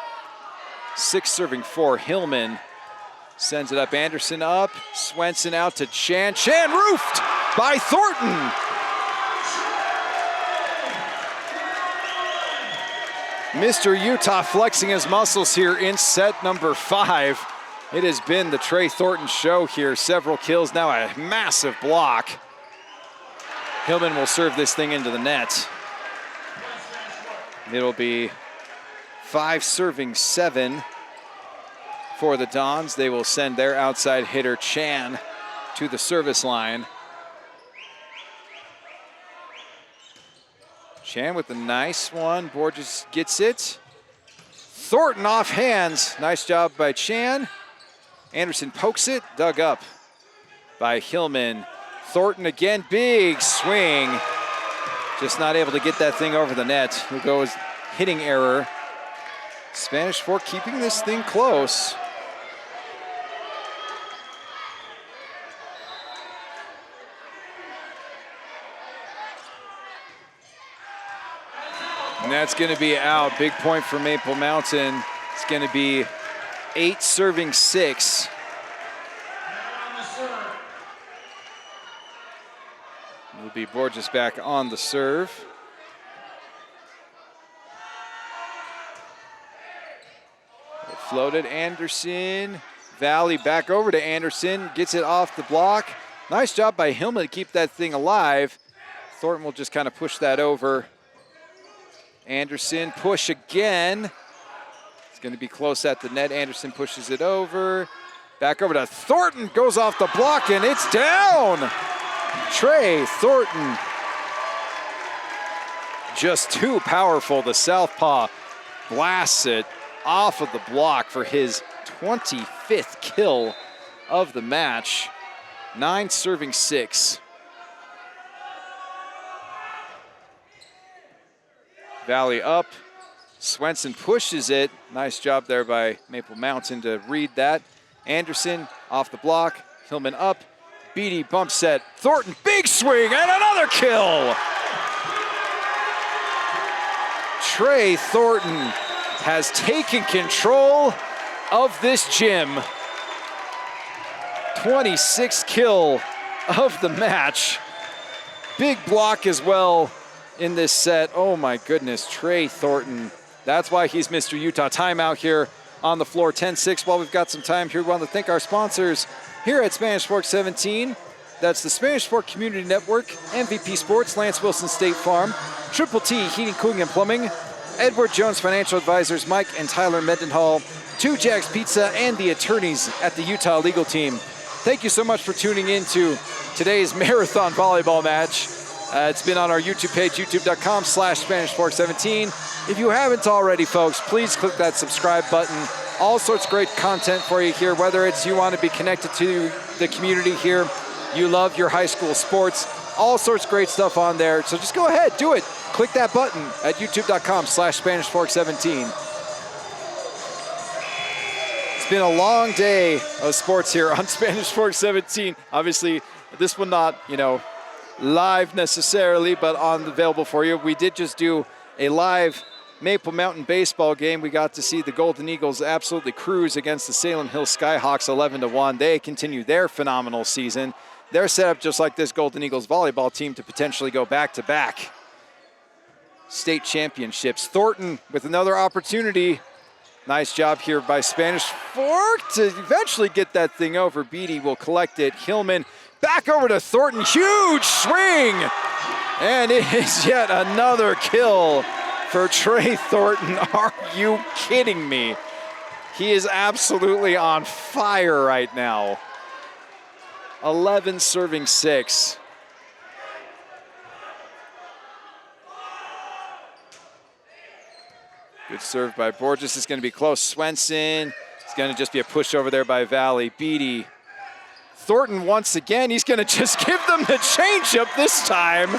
6 serving 4. Hillman sends it up. Anderson up. Swenson out to Chan. Chan roofed by Thornton. Mr. Utah flexing his muscles here in set number 5. It has been the Trey Thornton show here. Several kills, now a massive block. Hillman will serve this thing into the net. It'll be 5 serving 7 for the Dons. They will send their outside hitter, Chan, to the service line. Chan with a nice one. Borges gets it. Thornton off hands. Nice job by Chan. Anderson pokes it. Dug up by Hillman. Thornton again. Big swing. Just not able to get that thing over the net. Who goes hitting error. Spanish Fork keeping this thing close. And that's going to be out. Big point for Maple Mountain. It's going to be 8 serving 6. It'll be Borges back on the serve. Floated Anderson. Valle back over to Anderson. Gets it off the block. Nice job by Hillman to keep that thing alive. Thornton will just kind of push that over. Anderson push again. It's going to be close at the net. Anderson pushes it over. Back over to Thornton. Goes off the block and it's down. Trey Thornton. Just too powerful. The southpaw blasts it off of the block for his 25th kill of the match. 9 serving 6. Valle up. Swenson pushes it. Nice job there by Maple Mountain to read that. Anderson off the block. Hillman up. Beattie bump set. Thornton, big swing and another kill. Trey Thornton has taken control of this gym. 26th kill of the match. Big block as well in this set. Oh my goodness, Trey Thornton. That's why he's Mr. Utah. Timeout here on the floor. 10-6. While we've got some time here, we want to thank our sponsors here at Spanish Fork 17. That's the Spanish Fork Community Network, MVP Sports, Lance Wilson State Farm, Triple T Heating, Cooling, and Plumbing, Edward Jones Financial Advisors, Mike and Tyler Mendenhall, Two Jacks Pizza, and the attorneys at the Utah Legal Team. Thank you so much for tuning in to today's marathon volleyball match. It's been on our YouTube page, youtube.com/SpanishFork17. If you haven't already, folks, please click that subscribe button. All sorts of great content for you here, whether it's you want to be connected to the community here, you love your high school sports, all sorts of great stuff on there. So just go ahead, do it. Click that button at youtube.com/SpanishFork17. It's been a long day of sports here on Spanish Fork 17. Obviously, this one not, live necessarily, but available for you. We did just do a live Maple Mountain baseball game. We got to see the Golden Eagles absolutely cruise against the Salem Hill Skyhawks 11-1. They continue their phenomenal season. They're set up just like this Golden Eagles volleyball team to potentially go back-to-back state championships. Thornton with another opportunity. Nice job here by Spanish Fork to eventually get that thing over. Beattie will collect it. Hillman back over to Thornton. Huge swing! And it is yet another kill for Trey Thornton. Are you kidding me? He is absolutely on fire right now. 11 serving 6. Good serve by Borges. It's going to be close. Swenson. It's going to just be a push over there by Valle. Beattie. Thornton once again. He's going to just give them the changeup this time.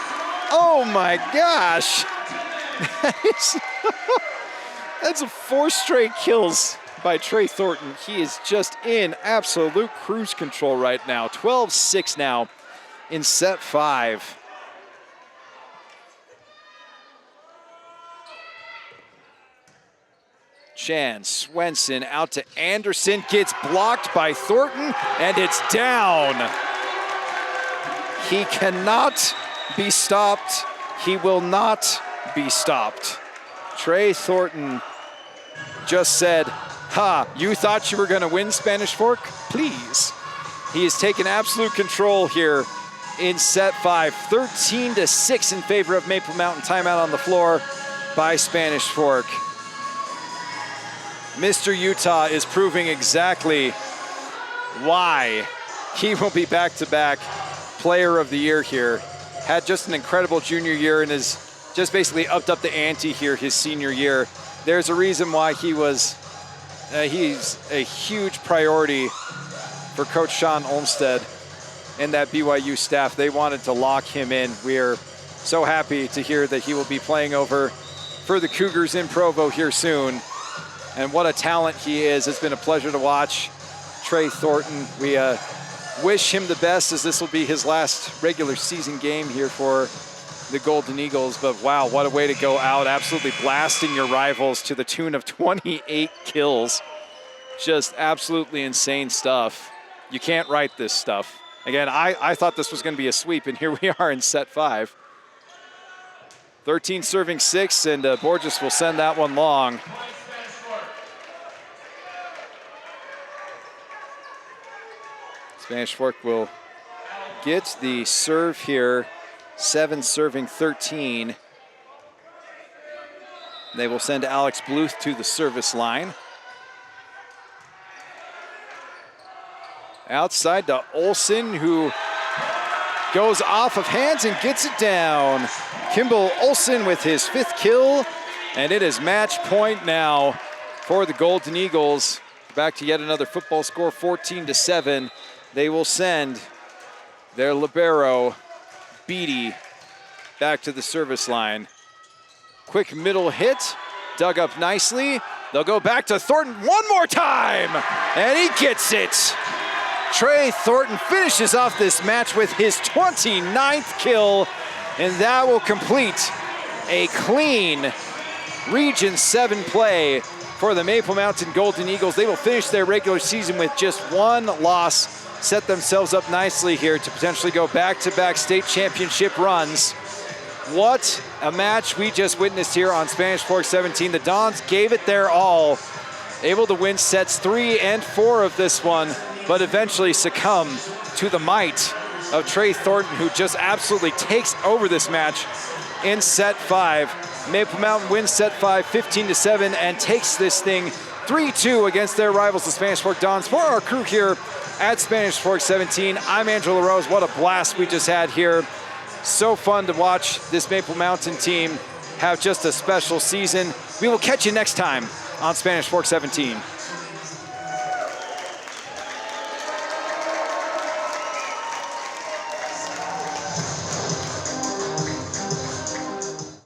Oh my gosh. That's 4 straight kills by Trey Thornton. He is just in absolute cruise control right now. 12-6 now in set 5. Chan, Swenson out to Anderson, gets blocked by Thornton, and it's down. He cannot be stopped. He will not be stopped. Trey Thornton just said, you thought you were going to win, Spanish Fork? Please. He has taken absolute control here in set 5. 13-6 in favor of Maple Mountain. Timeout on the floor by Spanish Fork. Mr. Utah is proving exactly why he will be back-to-back player of the year here. Had just an incredible junior year and has just basically upped up the ante here his senior year. There's a reason why he's a huge priority for Coach Sean Olmstead and that BYU staff. They wanted to lock him in. We are so happy to hear that he will be playing over for the Cougars in Provo here soon. And what a talent he is. It's been a pleasure to watch Trey Thornton. We wish him the best, as this will be his last regular season game here for the Golden Eagles. But wow, what a way to go out. Absolutely blasting your rivals to the tune of 28 kills. Just absolutely insane stuff. You can't write this stuff. Again, I thought this was going to be a sweep, and here we are in set 5. 13 serving 6, and Borges will send that one long. Spanish Fork will get the serve here. 7 serving 13. They will send Alex Bluth to the service line. Outside to Olsen, who goes off of hands and gets it down. Kimball Olsen with his 5th kill, and it is match point now for the Golden Eagles. Back to yet another football score, 14-7. They will send their libero, Beattie, back to the service line. Quick middle hit, dug up nicely. They'll go back to Thornton one more time, and he gets it. Trey Thornton finishes off this match with his 29th kill, and that will complete a clean Region 7 play for the Maple Mountain Golden Eagles. They will finish their regular season with just 1 loss, set themselves up nicely here to potentially go back-to-back state championship runs. What a match we just witnessed here on Spanish Fork 17. The Dons gave it their all able to win sets 3 and 4 of this one, but eventually succumb to the might of Trey Thornton, who just absolutely takes over this match in set 5. Maple Mountain wins set 5, 15-7, and takes this thing 3-2 against their rivals, the Spanish Fork Dons. For our crew here at Spanish Fork 17, I'm Andrew LaRose. What a blast we just had here. So fun to watch this Maple Mountain team have just a special season. We will catch you next time on Spanish Fork 17.